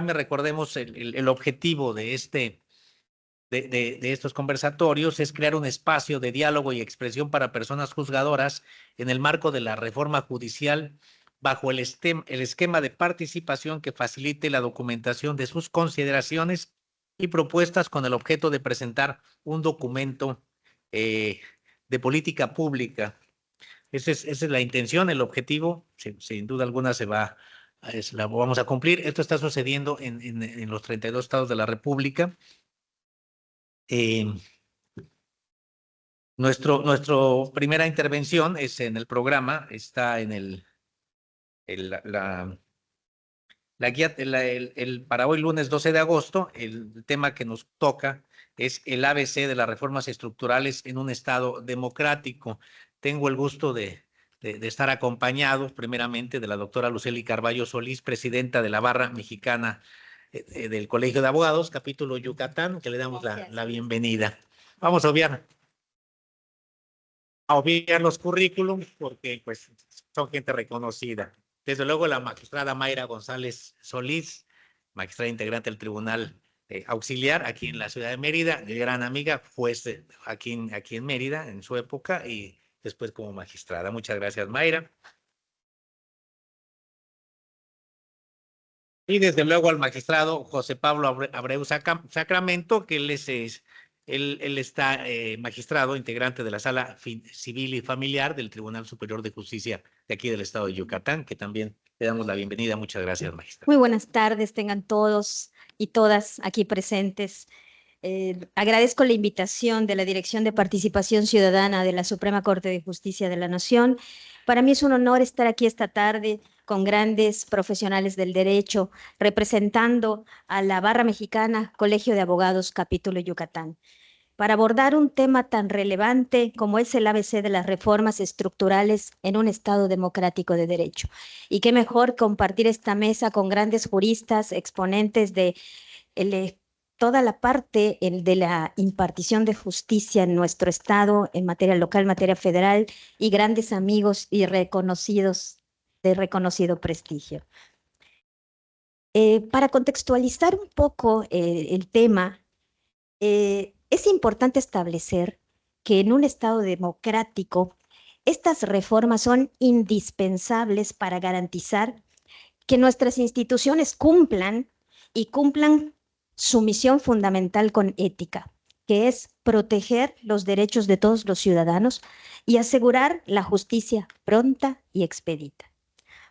recordemos el objetivo de estos conversatorios es crear un espacio de diálogo y expresión para personas juzgadoras en el marco de la reforma judicial bajo el esquema de participación que facilite la documentación de sus consideraciones y propuestas con el objeto de presentar un documento de política pública. Esa es la intención, el objetivo, sin duda alguna la vamos a cumplir. Esto está sucediendo en los 32 estados de la República. Nuestro primera intervención es en el programa, está en la guía, para hoy lunes 12 de agosto, el tema que nos toca es el ABC de las reformas estructurales en un Estado democrático. Tengo el gusto de estar acompañado primeramente de la doctora Lucely Carballo Solís, presidenta de la Barra Mexicana del Colegio de Abogados, capítulo Yucatán, que le damos la bienvenida. Vamos a obviar los currículums porque pues son gente reconocida. Desde luego la magistrada Mayra González Solís, magistrada integrante del Tribunal Auxiliar aquí en la ciudad de Mérida, gran amiga, juez aquí en Mérida en su época y después como magistrada. Muchas gracias, Mayra. Y desde luego al magistrado José Pablo Abreu Sacramento, que él está magistrado, integrante de la Sala Civil y Familiar del Tribunal Superior de Justicia de aquí del Estado de Yucatán, que también le damos la bienvenida. Muchas gracias, magistrado. Muy buenas tardes, tengan todos y todas aquí presentes. Agradezco la invitación de la Dirección de Participación Ciudadana de la Suprema Corte de Justicia de la Nación. Para mí es un honor estar aquí esta tarde con grandes profesionales del derecho, representando a la Barra Mexicana, Colegio de Abogados, Capítulo Yucatán, para abordar un tema tan relevante como es el ABC de las reformas estructurales en un Estado democrático de derecho. Y qué mejor compartir esta mesa con grandes juristas, exponentes de toda la parte de la impartición de justicia en nuestro Estado, en materia local, materia federal, y grandes amigos y reconocidos de reconocido prestigio. Para contextualizar un poco el tema, es importante establecer que en un Estado democrático estas reformas son indispensables para garantizar que nuestras instituciones cumplan su misión fundamental con ética, que es proteger los derechos de todos los ciudadanos y asegurar la justicia pronta y expedita.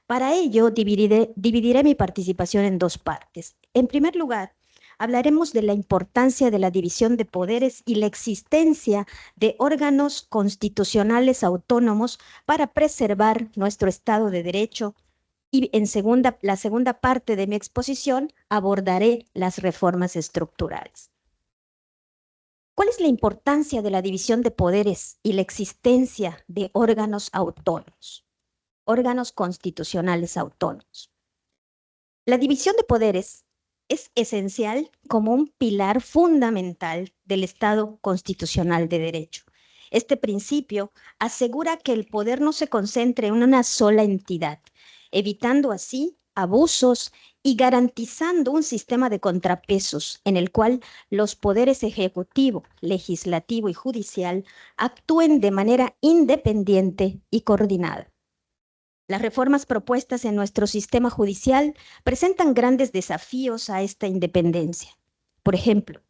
Para ello, dividiré mi participación en dos partes. En primer lugar, hablaremos de la importancia de la división de poderes y la existencia de órganos constitucionales autónomos para preservar nuestro Estado de Derecho. Y la segunda parte de mi exposición abordaré las reformas estructurales. ¿Cuál es la importancia de la división de poderes y la existencia de órganos autónomos? Órganos constitucionales autónomos. La división de poderes es esencial como un pilar fundamental del Estado constitucional de derecho. Este principio asegura que el poder no se concentre en una sola entidad, evitando así abusos y garantizando un sistema de contrapesos en el cual los poderes ejecutivo, legislativo y judicial actúen de manera independiente y coordinada. Las reformas propuestas en nuestro sistema judicial presentan grandes desafíos a esta independencia. Por ejemplo,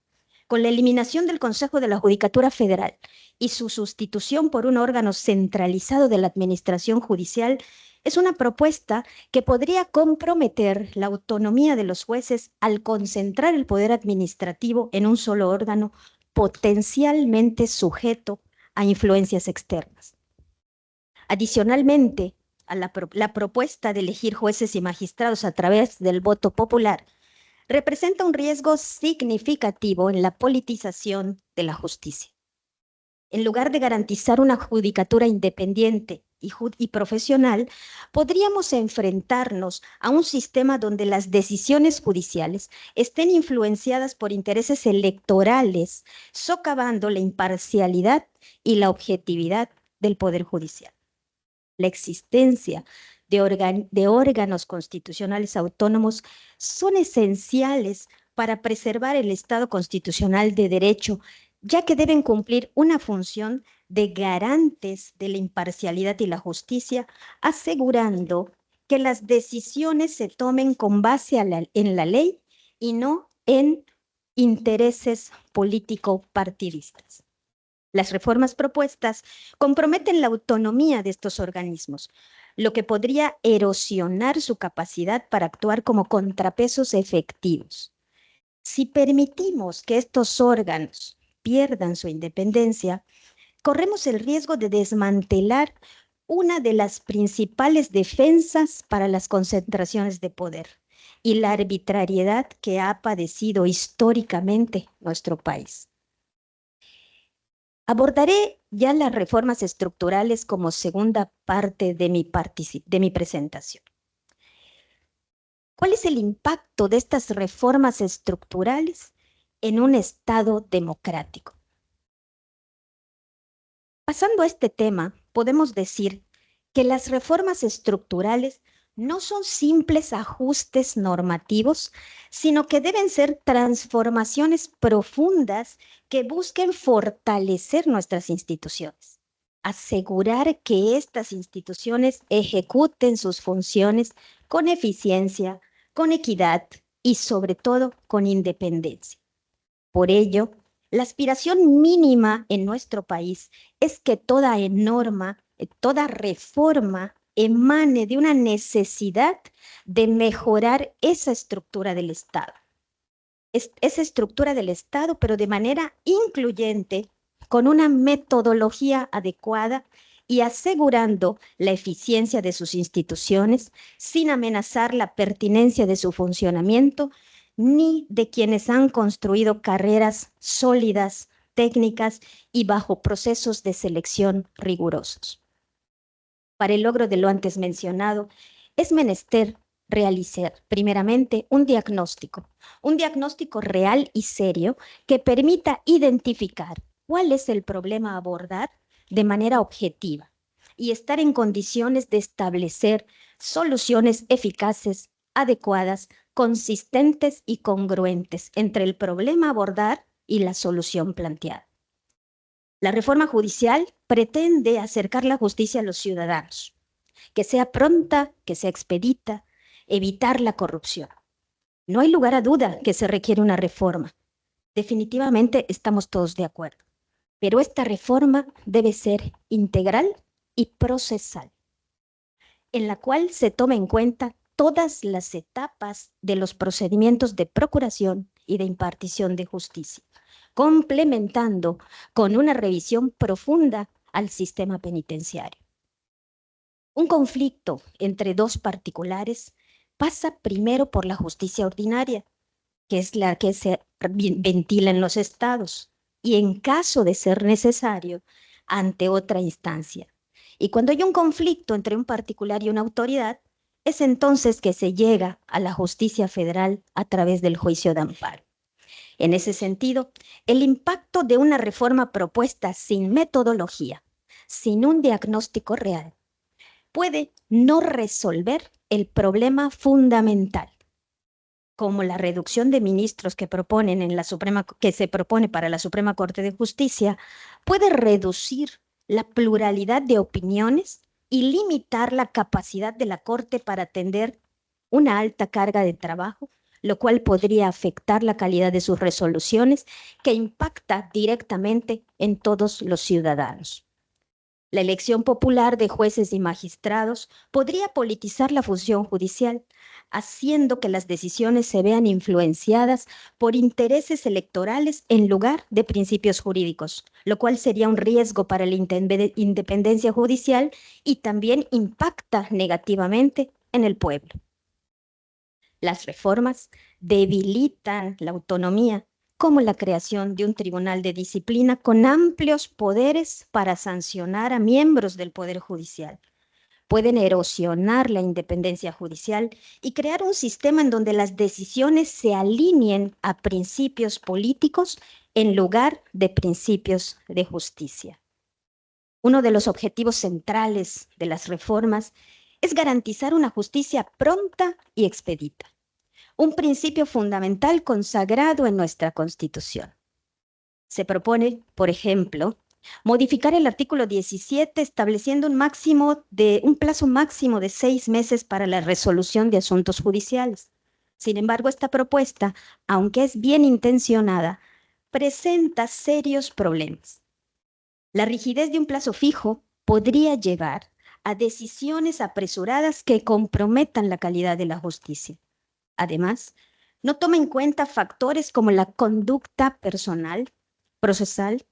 con la eliminación del Consejo de la Judicatura Federal y su sustitución por un órgano centralizado de la administración judicial, es una propuesta que podría comprometer la autonomía de los jueces al concentrar el poder administrativo en un solo órgano potencialmente sujeto a influencias externas. Adicionalmente, la propuesta de elegir jueces y magistrados a través del voto popular representa un riesgo significativo en la politización de la justicia. En lugar de garantizar una judicatura independiente y profesional, podríamos enfrentarnos a un sistema donde las decisiones judiciales estén influenciadas por intereses electorales, socavando la imparcialidad y la objetividad del Poder Judicial. La existencia de órganos constitucionales autónomos son esenciales para preservar el Estado constitucional de derecho, ya que deben cumplir una función de garantes de la imparcialidad y la justicia, asegurando que las decisiones se tomen con base en la ley y no en intereses político-partidistas. Las reformas propuestas comprometen la autonomía de estos organismos, lo que podría erosionar su capacidad para actuar como contrapesos efectivos. Si permitimos que estos órganos pierdan su independencia, corremos el riesgo de desmantelar una de las principales defensas para las concentraciones de poder y la arbitrariedad que ha padecido históricamente nuestro país. Abordaré ya las reformas estructurales como segunda parte de mi presentación. ¿Cuál es el impacto de estas reformas estructurales en un Estado democrático? Pasando a este tema, podemos decir que las reformas estructurales no son simples ajustes normativos, sino que deben ser transformaciones profundas que busquen fortalecer nuestras instituciones, asegurar que estas instituciones ejecuten sus funciones con eficiencia, con equidad y sobre todo con independencia. Por ello, la aspiración mínima en nuestro país es que toda reforma emane de una necesidad de mejorar esa estructura del Estado. Esa estructura del Estado, pero de manera incluyente, con una metodología adecuada y asegurando la eficiencia de sus instituciones sin amenazar la pertinencia de su funcionamiento ni de quienes han construido carreras sólidas, técnicas y bajo procesos de selección rigurosos. Para el logro de lo antes mencionado, es menester realizar primeramente un diagnóstico real y serio que permita identificar cuál es el problema a abordar de manera objetiva y estar en condiciones de establecer soluciones eficaces, adecuadas, consistentes y congruentes entre el problema a abordar y la solución planteada. La reforma judicial pretende acercar la justicia a los ciudadanos, que sea pronta, que sea expedita, evitar la corrupción. No hay lugar a duda que se requiere una reforma. Definitivamente estamos todos de acuerdo, pero esta reforma debe ser integral y procesal, en la cual se tome en cuenta todas las etapas de los procedimientos de procuración y de impartición de justicia, complementando con una revisión profunda al sistema penitenciario. Un conflicto entre dos particulares pasa primero por la justicia ordinaria, que es la que se ventila en los estados, y en caso de ser necesario, ante otra instancia. Y cuando hay un conflicto entre un particular y una autoridad, es entonces que se llega a la justicia federal a través del juicio de amparo. En ese sentido, el impacto de una reforma propuesta sin metodología, sin un diagnóstico real, puede no resolver el problema fundamental, como la reducción de ministros que se propone para la Suprema Corte de Justicia, puede reducir la pluralidad de opiniones y limitar la capacidad de la Corte para atender una alta carga de trabajo, lo cual podría afectar la calidad de sus resoluciones, que impacta directamente en todos los ciudadanos. La elección popular de jueces y magistrados podría politizar la función judicial, haciendo que las decisiones se vean influenciadas por intereses electorales en lugar de principios jurídicos, lo cual sería un riesgo para la independencia judicial y también impacta negativamente en el pueblo. Las reformas debilitan la autonomía, como la creación de un tribunal de disciplina con amplios poderes para sancionar a miembros del Poder Judicial. Pueden erosionar la independencia judicial y crear un sistema en donde las decisiones se alineen a principios políticos en lugar de principios de justicia. Uno de los objetivos centrales de las reformas es garantizar una justicia pronta y expedita, un principio fundamental consagrado en nuestra Constitución. Se propone, por ejemplo, modificar el artículo 17 estableciendo un plazo máximo de 6 meses para la resolución de asuntos judiciales. Sin embargo, esta propuesta, aunque es bien intencionada, presenta serios problemas. La rigidez de un plazo fijo podría llevar a decisiones apresuradas que comprometan la calidad de la justicia. Además, no toma en cuenta factores como la conducta personal, procesal,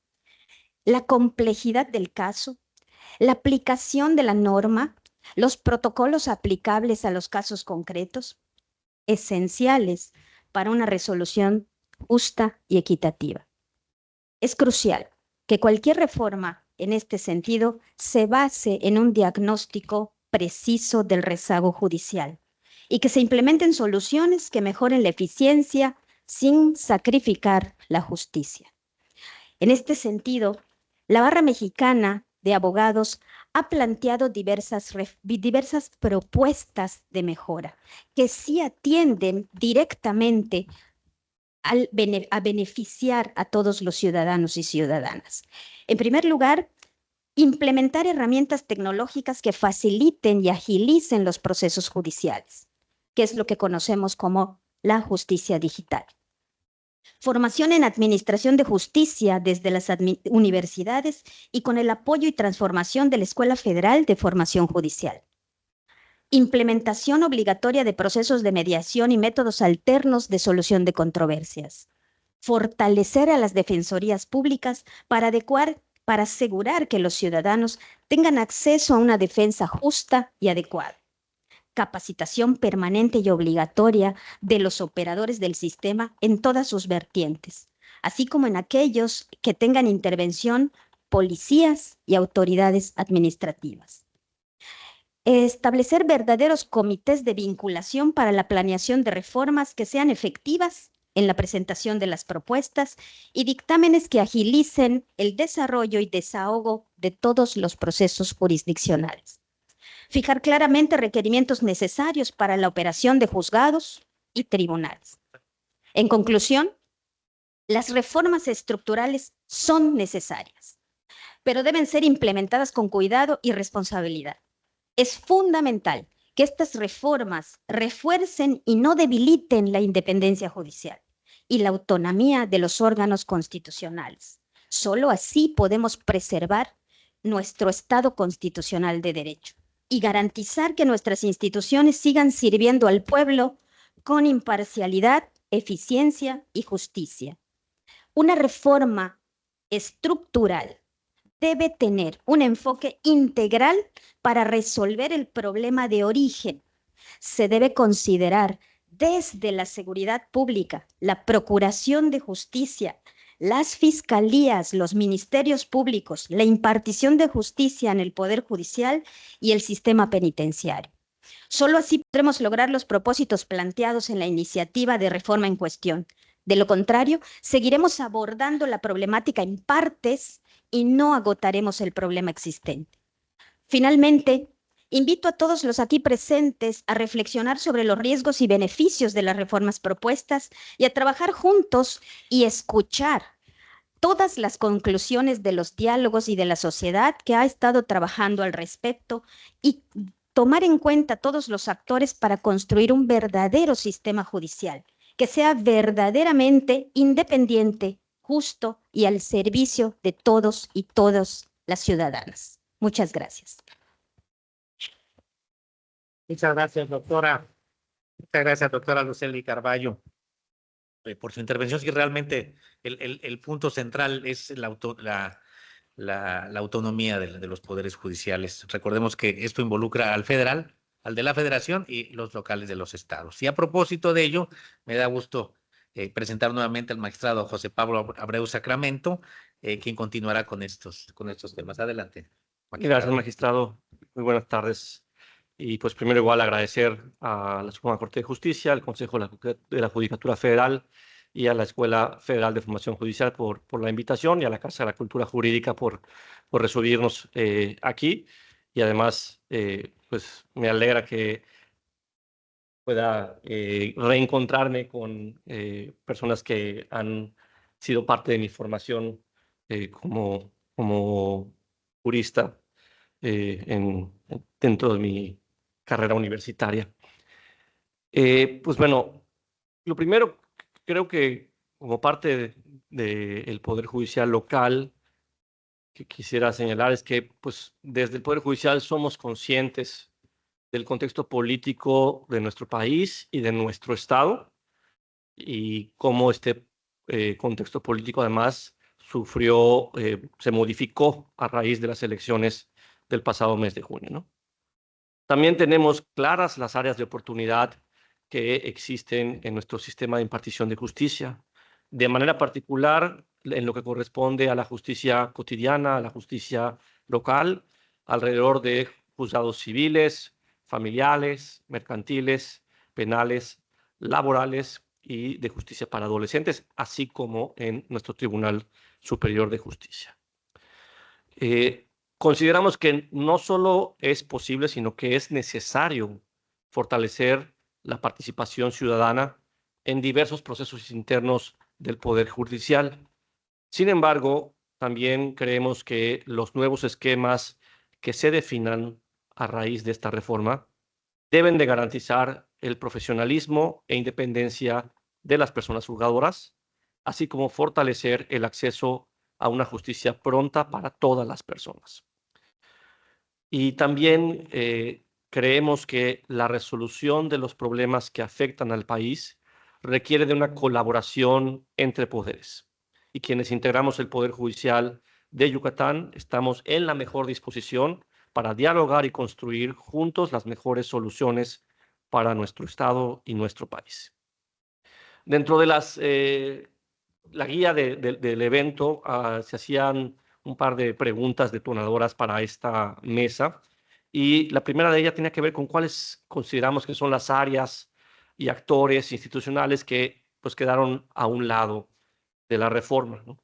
la complejidad del caso, la aplicación de la norma, los protocolos aplicables a los casos concretos, esenciales para una resolución justa y equitativa. Es crucial que cualquier reforma en este sentido se base en un diagnóstico preciso del rezago judicial y que se implementen soluciones que mejoren la eficiencia sin sacrificar la justicia. En este sentido, la Barra Mexicana de Abogados ha planteado diversas propuestas de mejora que sí atienden directamente a beneficiar a todos los ciudadanos y ciudadanas. En primer lugar, implementar herramientas tecnológicas que faciliten y agilicen los procesos judiciales, que es lo que conocemos como la justicia digital. Formación en administración de justicia desde las universidades y con el apoyo y transformación de la Escuela Federal de Formación Judicial. Implementación obligatoria de procesos de mediación y métodos alternos de solución de controversias. Fortalecer a las defensorías públicas para asegurar que los ciudadanos tengan acceso a una defensa justa y adecuada. Capacitación permanente y obligatoria de los operadores del sistema en todas sus vertientes, así como en aquellos que tengan intervención policías y autoridades administrativas. Establecer verdaderos comités de vinculación para la planeación de reformas que sean efectivas en la presentación de las propuestas y dictámenes que agilicen el desarrollo y desahogo de todos los procesos jurisdiccionales. Fijar claramente requerimientos necesarios para la operación de juzgados y tribunales. En conclusión, las reformas estructurales son necesarias, pero deben ser implementadas con cuidado y responsabilidad. Es fundamental que estas reformas refuercen y no debiliten la independencia judicial y la autonomía de los órganos constitucionales. Solo así podemos preservar nuestro Estado constitucional de derecho y garantizar que nuestras instituciones sigan sirviendo al pueblo con imparcialidad, eficiencia y justicia. Una reforma estructural debe tener un enfoque integral para resolver el problema de origen. Se debe considerar desde la seguridad pública, la procuración de justicia, las fiscalías, los ministerios públicos, la impartición de justicia en el Poder Judicial y el sistema penitenciario. Solo así podremos lograr los propósitos planteados en la iniciativa de reforma en cuestión. De lo contrario, seguiremos abordando la problemática en partes y no agotaremos el problema existente. Finalmente, invito a todos los aquí presentes a reflexionar sobre los riesgos y beneficios de las reformas propuestas y a trabajar juntos y escuchar todas las conclusiones de los diálogos y de la sociedad que ha estado trabajando al respecto y tomar en cuenta todos los actores para construir un verdadero sistema judicial que sea verdaderamente independiente, justo y al servicio de todos y todas las ciudadanas. Muchas gracias. Muchas gracias, doctora. Muchas gracias, doctora Lucely Carballo, por su intervención. Sí, realmente el punto central es la autonomía de los poderes judiciales. Recordemos que esto involucra al federal, al de la federación y los locales de los estados. Y a propósito de ello, me da gusto presentar nuevamente al magistrado José Pablo Abreu Sacramento, quien continuará con estos temas. Adelante. Gracias, magistrado. Muy buenas tardes. Y pues primero igual agradecer a la Suprema Corte de Justicia, al Consejo de la Judicatura Federal y a la Escuela Federal de Formación Judicial por la invitación y a la Casa de la Cultura Jurídica por recibirnos aquí y además pues pues me alegra que pueda reencontrarme con personas que han sido parte de mi formación como jurista dentro de mi carrera universitaria. Pues bueno, lo primero, creo que como parte del Poder Judicial local, que quisiera señalar es que pues, desde el Poder Judicial somos conscientes del contexto político de nuestro país y de nuestro Estado, y cómo este contexto político además se modificó a raíz de las elecciones del pasado mes de junio, ¿no? También tenemos claras las áreas de oportunidad que existen en nuestro sistema de impartición de justicia, de manera particular en lo que corresponde a la justicia cotidiana, a la justicia local, alrededor de juzgados civiles, familiares, mercantiles, penales, laborales y de justicia para adolescentes, así como en nuestro Tribunal Superior de Justicia. Consideramos que no solo es posible, sino que es necesario fortalecer la participación ciudadana en diversos procesos internos del Poder Judicial. Sin embargo, también creemos que los nuevos esquemas que se definan a raíz de esta reforma deben de garantizar el profesionalismo e independencia de las personas juzgadoras, así como fortalecer el acceso a una justicia pronta para todas las personas. Y también creemos que la resolución de los problemas que afectan al país requiere de una colaboración entre poderes. Y quienes integramos el Poder Judicial de Yucatán estamos en la mejor disposición para dialogar y construir juntos las mejores soluciones para nuestro Estado y nuestro país. Dentro de la guía del evento se hacían un par de preguntas detonadoras para esta mesa, y la primera de ellas tenía que ver con cuáles consideramos que son las áreas y actores institucionales que pues quedaron a un lado de la reforma, ¿no?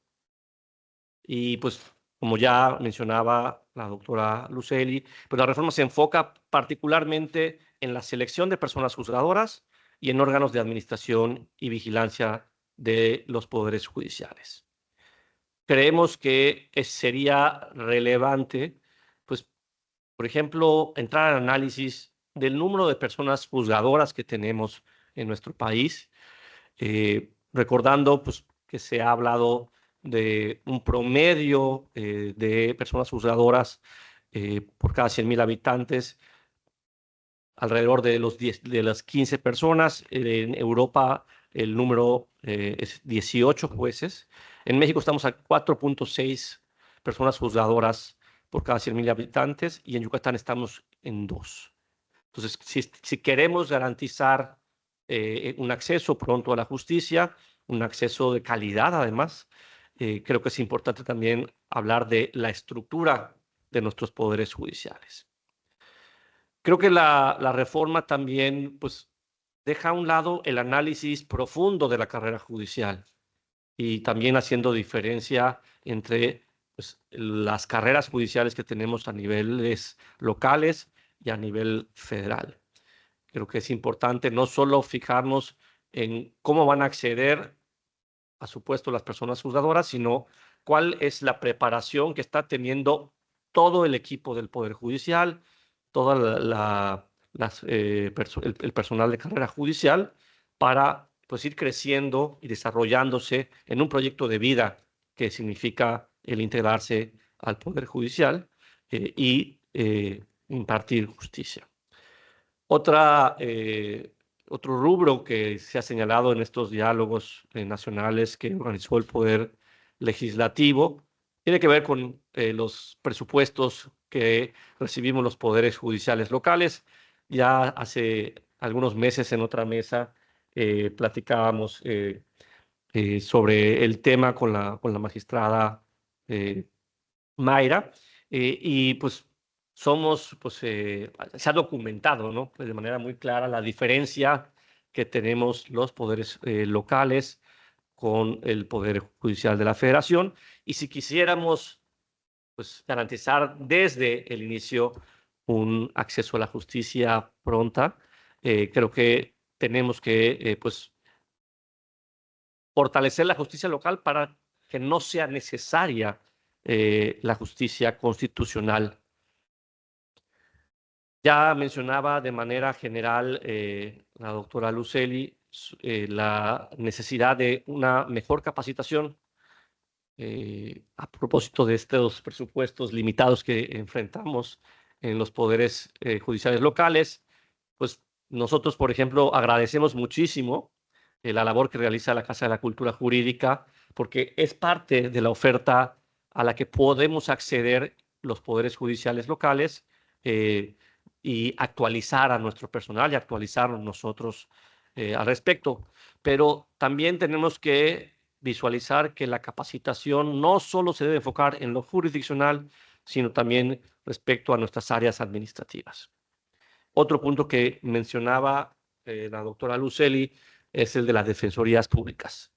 Y pues como ya mencionaba la doctora Luceli, pues la reforma se enfoca particularmente en la selección de personas juzgadoras y en órganos de administración y vigilancia de los poderes judiciales. Creemos que sería relevante, pues, por ejemplo, entrar al análisis del número de personas juzgadoras que tenemos en nuestro país, recordando pues, que se ha hablado de un promedio de personas juzgadoras por cada 100,000 habitantes, alrededor de las 15 personas. En Europa el número es 18 jueces. En México estamos a 4.6 personas juzgadoras por cada 100,000 habitantes, y en Yucatán estamos en 2. Entonces, si queremos garantizar un acceso pronto a la justicia, un acceso de calidad además, creo que es importante también hablar de la estructura de nuestros poderes judiciales. Creo que la reforma también pues, deja a un lado el análisis profundo de la carrera judicial, y también haciendo diferencia entre pues, las carreras judiciales que tenemos a niveles locales y a nivel federal. Creo que es importante no solo fijarnos en cómo van a acceder a su puesto las personas juzgadoras, sino cuál es la preparación que está teniendo todo el equipo del Poder Judicial, todo el personal de carrera judicial, para pues, ir creciendo y desarrollándose en un proyecto de vida que significa el integrarse al Poder Judicial y impartir justicia. Otro rubro que se ha señalado en estos diálogos nacionales que organizó el Poder Legislativo tiene que ver con los presupuestos que recibimos los poderes judiciales locales. Ya hace algunos meses en otra mesa platicábamos sobre el tema con la magistrada Mayra, y pues se ha documentado, ¿no? Pues de manera muy clara la diferencia que tenemos los poderes locales con el Poder Judicial de la Federación, y si quisiéramos pues, garantizar desde el inicio un acceso a la justicia pronta. Creo que tenemos que pues, fortalecer la justicia local para que no sea necesaria la justicia constitucional. Ya mencionaba de manera general la doctora Luceli la necesidad de una mejor capacitación a propósito de estos presupuestos limitados que enfrentamos en los poderes judiciales locales. Pues nosotros, por ejemplo, agradecemos muchísimo la labor que realiza la Casa de la Cultura Jurídica, porque es parte de la oferta a la que podemos acceder los poderes judiciales locales y actualizar a nuestro personal y actualizarnos nosotros al respecto. Pero también tenemos que visualizar que la capacitación no solo se debe enfocar en lo jurisdiccional, sino también respecto a nuestras áreas administrativas. Otro punto que mencionaba la doctora Luceli es el de las defensorías públicas.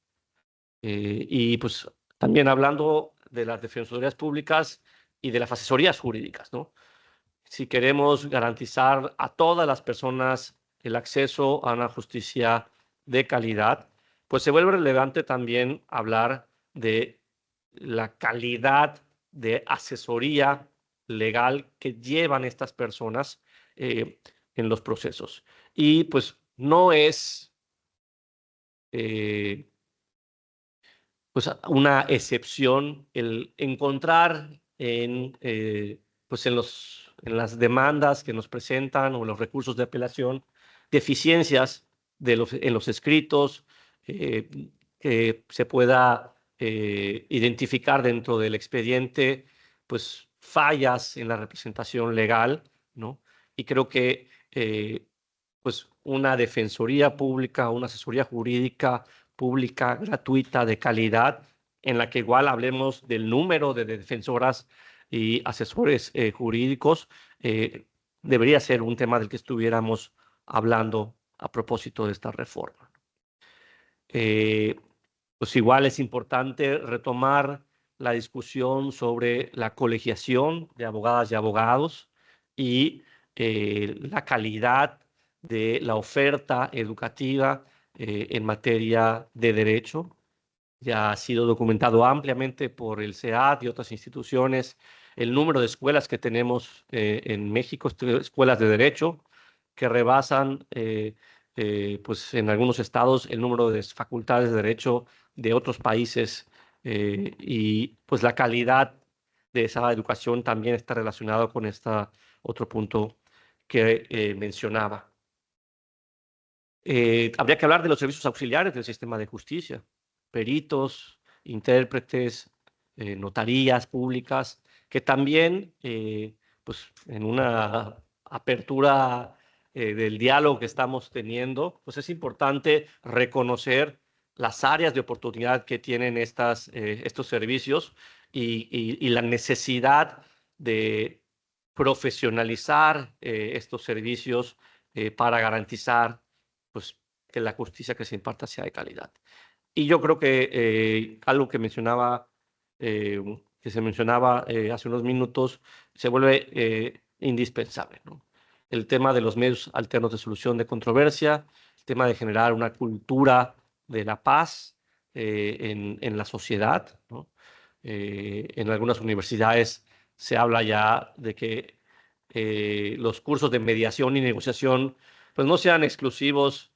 Y pues también hablando de las defensorías públicas y de las asesorías jurídicas, ¿no? Si queremos garantizar a todas las personas el acceso a una justicia de calidad, pues se vuelve relevante también hablar de la calidad de asesoría legal que llevan estas personas en los procesos. Y pues no es pues una excepción el encontrar pues en las demandas que nos presentan o en los recursos de apelación deficiencias en los escritos que se pueda identificar dentro del expediente, pues fallas en la representación legal, ¿no? Y creo que pues una defensoría pública, una asesoría jurídica pública, gratuita, de calidad, en la que igual hablemos del número de defensoras y asesores jurídicos, debería ser un tema del que estuviéramos hablando a propósito de esta reforma. Pues igual es importante retomar la discusión sobre la colegiación de abogadas y abogados y la calidad de la oferta educativa en materia de derecho. Ya ha sido documentado ampliamente por el SEAD y otras instituciones el número de escuelas que tenemos en México, escuelas de derecho, que rebasan pues en algunos estados el número de facultades de derecho de otros países y pues la calidad de esa educación también está relacionado con este otro punto que mencionaba. Habría que hablar de los servicios auxiliares del sistema de justicia, peritos, intérpretes, notarías públicas, que también, pues en una apertura del diálogo que estamos teniendo, pues es importante reconocer las áreas de oportunidad que tienen estos servicios y la necesidad de profesionalizar estos servicios para garantizar pues, que la justicia que se imparta sea de calidad. Y yo creo que algo que se mencionaba hace unos minutos se vuelve indispensable, ¿no? El tema de los medios alternos de solución de controversia, el tema de generar una cultura de la paz en la sociedad, ¿no? En algunas universidades se habla ya de que los cursos de mediación y negociación pues no sean exclusivos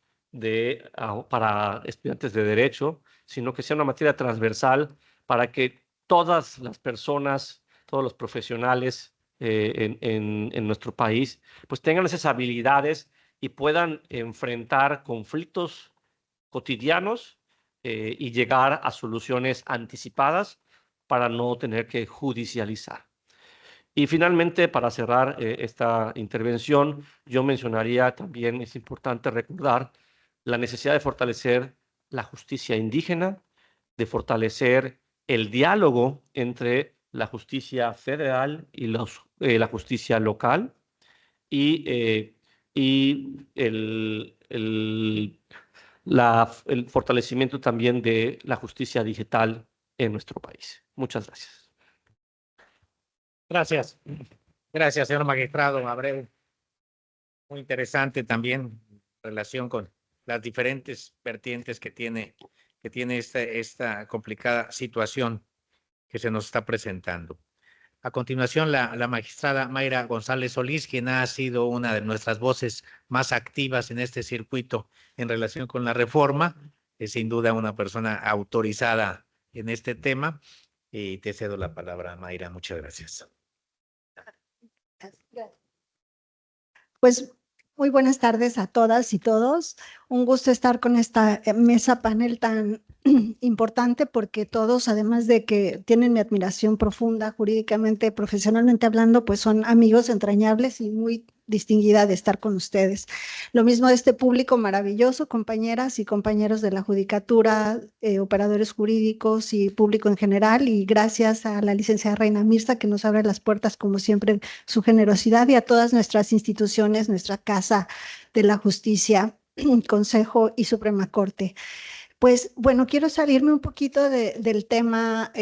para estudiantes de derecho, sino que sea una materia transversal para que todas las personas, todos los profesionales en nuestro país, pues tengan esas habilidades y puedan enfrentar conflictos cotidianos y llegar a soluciones anticipadas para no tener que judicializar. Y finalmente, para cerrar esta intervención, yo mencionaría también, es importante recordar la necesidad de fortalecer la justicia indígena, de fortalecer el diálogo entre la justicia federal y la justicia local y el fortalecimiento también de la justicia digital en nuestro país. Muchas gracias. Gracias. Gracias, señor magistrado Abreu. Muy interesante también en relación con las diferentes vertientes que tiene esta complicada situación que se nos está presentando. A continuación, la magistrada Mayra González Solís, quien ha sido una de nuestras voces más activas en este circuito en relación con la reforma, es sin duda una persona autorizada en este tema. Y te cedo la palabra, Mayra. Muchas gracias. Pues muy buenas tardes a todas y todos. Un gusto estar con esta mesa panel tan importante porque todos, además de que tienen mi admiración profunda jurídicamente, profesionalmente hablando, pues son amigos entrañables y muy distinguida de estar con ustedes. Lo mismo de este público maravilloso, compañeras y compañeros de la judicatura, operadores jurídicos y público en general, y gracias a la licenciada Reina Mirza que nos abre las puertas como siempre, su generosidad, y a todas nuestras instituciones, nuestra Casa de la Justicia, Consejo y Suprema Corte. Pues bueno, quiero salirme un poquito del tema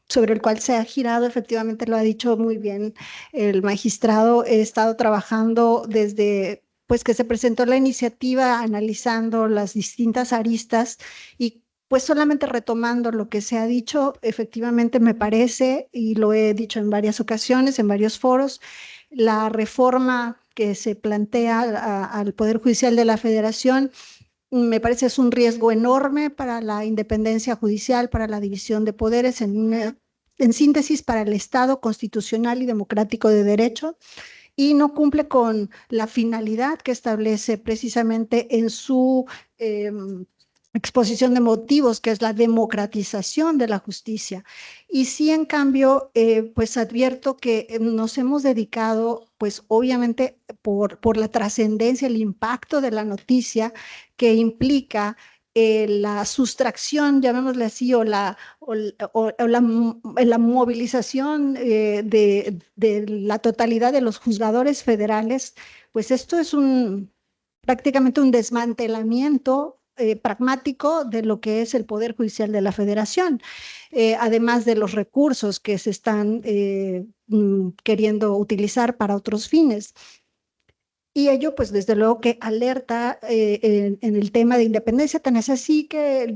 sobre el cual se ha girado, efectivamente lo ha dicho muy bien el magistrado. He estado trabajando desde pues que se presentó la iniciativa, analizando las distintas aristas y pues solamente retomando lo que se ha dicho, efectivamente me parece, y lo he dicho en varias ocasiones, en varios foros, la reforma que se plantea al Poder Judicial de la Federación me parece es un riesgo enorme para la independencia judicial, para la división de poderes, en síntesis, para el Estado constitucional y democrático de derecho, y no cumple con la finalidad que establece precisamente en su exposición de motivos, que es la democratización de la justicia. Y sí, en cambio, pues advierto que nos hemos dedicado, pues obviamente por la trascendencia, el impacto de la noticia que implica la sustracción, llamémosle así, o la movilización de la totalidad de los juzgadores federales, pues esto es prácticamente un desmantelamiento pragmático de lo que es el Poder Judicial de la Federación, además de los recursos que se están queriendo utilizar para otros fines. Y ello, pues desde luego que alerta en el tema de independencia, tan es así que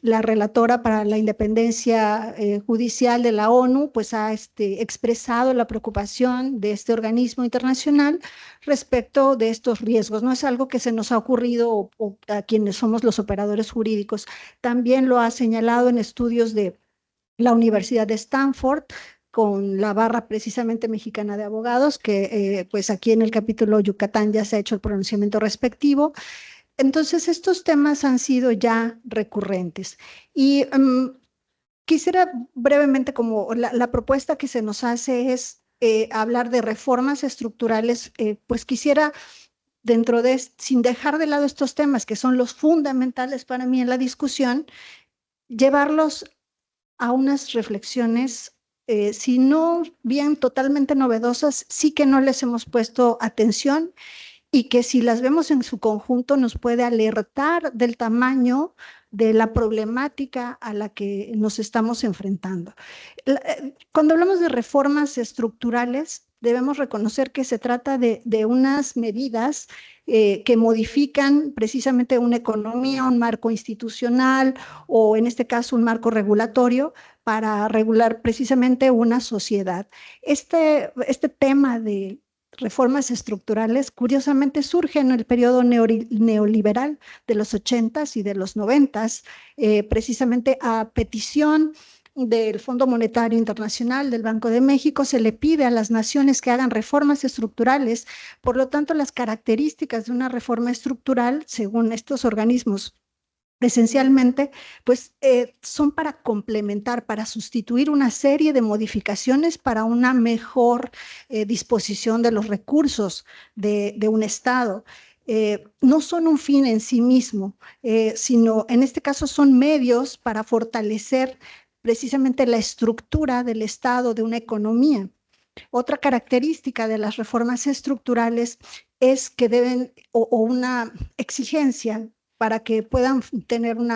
la relatora para la independencia judicial de la ONU, pues ha expresado la preocupación de este organismo internacional respecto de estos riesgos. No es algo que se nos ha ocurrido o a quienes somos los operadores jurídicos. También lo ha señalado en estudios de la Universidad de Stanford, con la barra precisamente mexicana de abogados, que pues aquí en el capítulo Yucatán ya se ha hecho el pronunciamiento respectivo. Entonces, estos temas han sido ya recurrentes. Y quisiera brevemente, como la propuesta que se nos hace es hablar de reformas estructurales, pues quisiera, sin dejar de lado estos temas que son los fundamentales para mí en la discusión, llevarlos a unas reflexiones si no bien totalmente novedosas, sí que no les hemos puesto atención y que si las vemos en su conjunto nos puede alertar del tamaño de la problemática a la que nos estamos enfrentando. Cuando hablamos de reformas estructurales, debemos reconocer que se trata de unas medidas que modifican precisamente una economía, un marco institucional o en este caso un marco regulatorio para regular precisamente una sociedad. Este tema de reformas estructurales curiosamente surge en el periodo neoliberal de los 80s y de los 90s, precisamente a petición del Fondo Monetario Internacional, del Banco de México, se le pide a las naciones que hagan reformas estructurales. Por lo tanto, las características de una reforma estructural, según estos organismos, esencialmente, pues son para complementar, para sustituir una serie de modificaciones para una mejor disposición de los recursos de un Estado. No son un fin en sí mismo, sino en este caso son medios para fortalecer precisamente la estructura del Estado, de una economía. Otra característica de las reformas estructurales es que deben, o una exigencia para que puedan tener un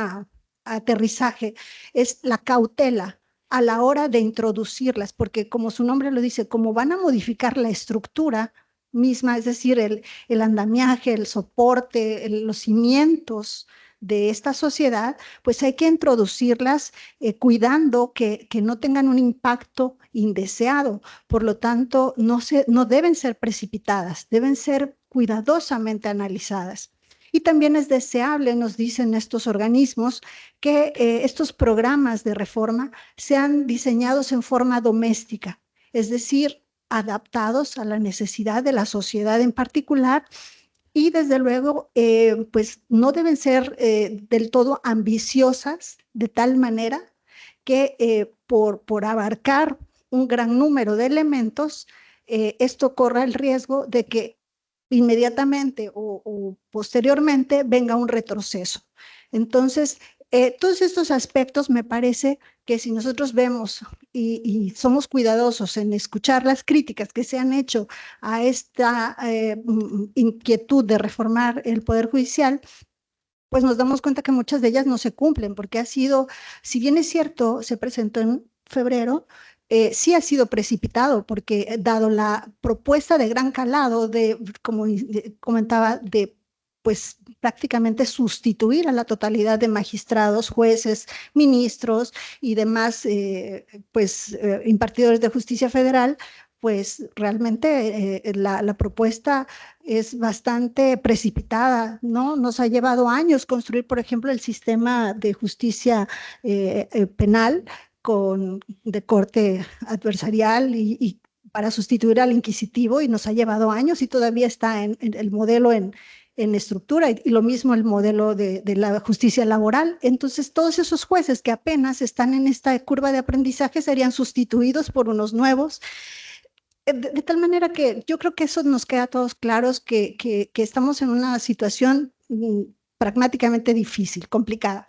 aterrizaje, es la cautela a la hora de introducirlas, porque como su nombre lo dice, como van a modificar la estructura misma, es decir, el andamiaje, el soporte, los cimientos de esta sociedad, pues hay que introducirlas cuidando que no tengan un impacto indeseado. Por lo tanto, no deben ser precipitadas, deben ser cuidadosamente analizadas. Y también es deseable, nos dicen estos organismos, que estos programas de reforma sean diseñados en forma doméstica, es decir, adaptados a la necesidad de la sociedad en particular y desde luego, pues no deben ser del todo ambiciosas de tal manera que por abarcar un gran número de elementos, esto corra el riesgo de que inmediatamente o posteriormente venga un retroceso. Entonces, todos estos aspectos me parece que si nosotros vemos y somos cuidadosos en escuchar las críticas que se han hecho a esta inquietud de reformar el Poder Judicial, pues nos damos cuenta que muchas de ellas no se cumplen, porque ha sido, si bien es cierto, se presentó en febrero, sí ha sido precipitado, porque dado la propuesta de gran calado de, como comentaba, de pues prácticamente sustituir a la totalidad de magistrados, jueces, ministros y demás impartidores de justicia federal, pues realmente la propuesta es bastante precipitada, ¿no? Nos ha llevado años construir, por ejemplo, el sistema de justicia penal de corte adversarial y para sustituir al inquisitivo, y nos ha llevado años y todavía está en el modelo en estructura, y lo mismo el modelo de la justicia laboral. Entonces, todos esos jueces que apenas están en esta curva de aprendizaje serían sustituidos por unos nuevos, de tal manera que yo creo que eso nos queda a todos claros que estamos en una situación pragmáticamente difícil, complicada.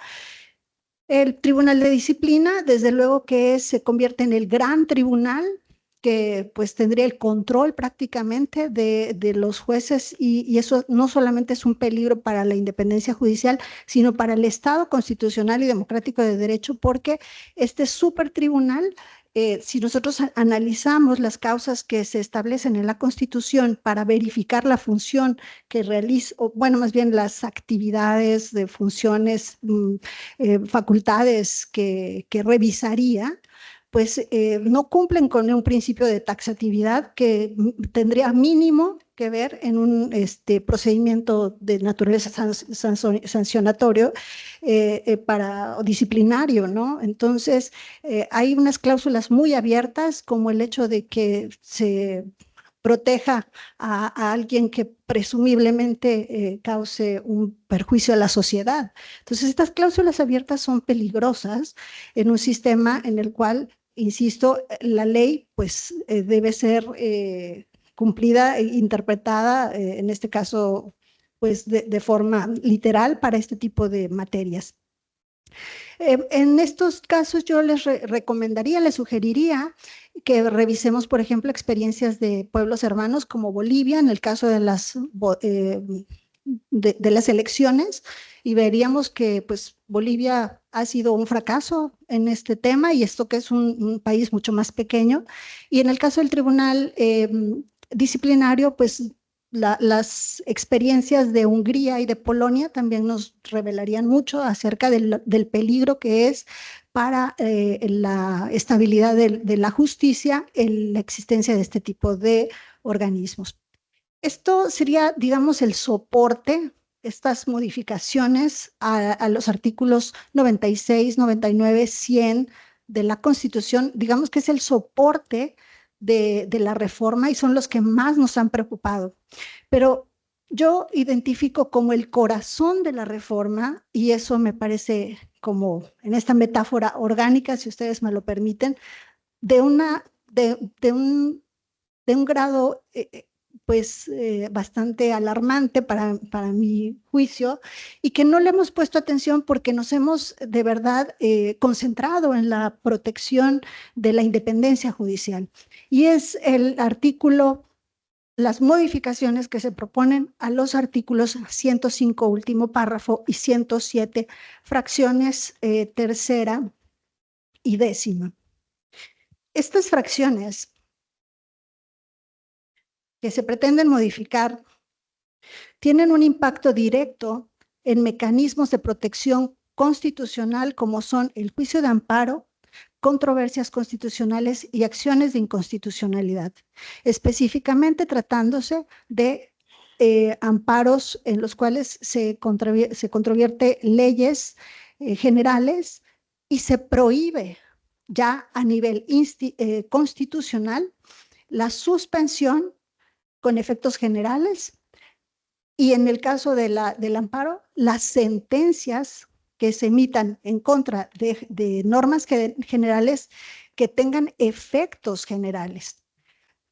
El Tribunal de Disciplina, desde luego que se convierte en el gran tribunal que pues tendría el control prácticamente de los jueces, y eso no solamente es un peligro para la independencia judicial, sino para el Estado constitucional y democrático de derecho, porque este supertribunal, si nosotros analizamos las causas que se establecen en la Constitución para verificar la función que realiza, o bueno, más bien las actividades de funciones, facultades que revisaría, pues no cumplen con un principio de taxatividad que tendría mínimo que ver en un procedimiento de naturaleza sancionatorio o disciplinario, ¿no? Entonces, hay unas cláusulas muy abiertas, como el hecho de que se proteja a alguien que presumiblemente cause un perjuicio a la sociedad. Entonces, estas cláusulas abiertas son peligrosas en un sistema en el cual, insisto, la ley pues debe ser cumplida e interpretada, en este caso, pues de forma literal para este tipo de materias. En estos casos yo les recomendaría, les sugeriría que revisemos, por ejemplo, experiencias de pueblos hermanos como Bolivia, en el caso de las elecciones, y veríamos que pues Bolivia ha sido un fracaso en este tema, y esto que es un país mucho más pequeño. Y en el caso del tribunal disciplinario, pues las experiencias de Hungría y de Polonia también nos revelarían mucho acerca del peligro que es para la estabilidad de la justicia la existencia de este tipo de organismos. Esto sería, digamos, el soporte, estas modificaciones a los artículos 96, 99, 100 de la Constitución, digamos que es el soporte de la reforma y son los que más nos han preocupado. Pero yo identifico como el corazón de la reforma, y eso me parece como en esta metáfora orgánica, si ustedes me lo permiten, de un grado bastante alarmante para mi juicio, y que no le hemos puesto atención porque nos hemos de verdad concentrado en la protección de la independencia judicial. Y es el artículo, las modificaciones que se proponen a los artículos 105 último párrafo y 107 fracciones tercera y décima. Estas fracciones que se pretenden modificar tienen un impacto directo en mecanismos de protección constitucional como son el juicio de amparo, controversias constitucionales y acciones de inconstitucionalidad, específicamente tratándose de amparos en los cuales se controvierte leyes generales y se prohíbe ya a nivel constitucional la suspensión con efectos generales y en el caso del amparo, las sentencias que se emitan en contra de normas generales que tengan efectos generales.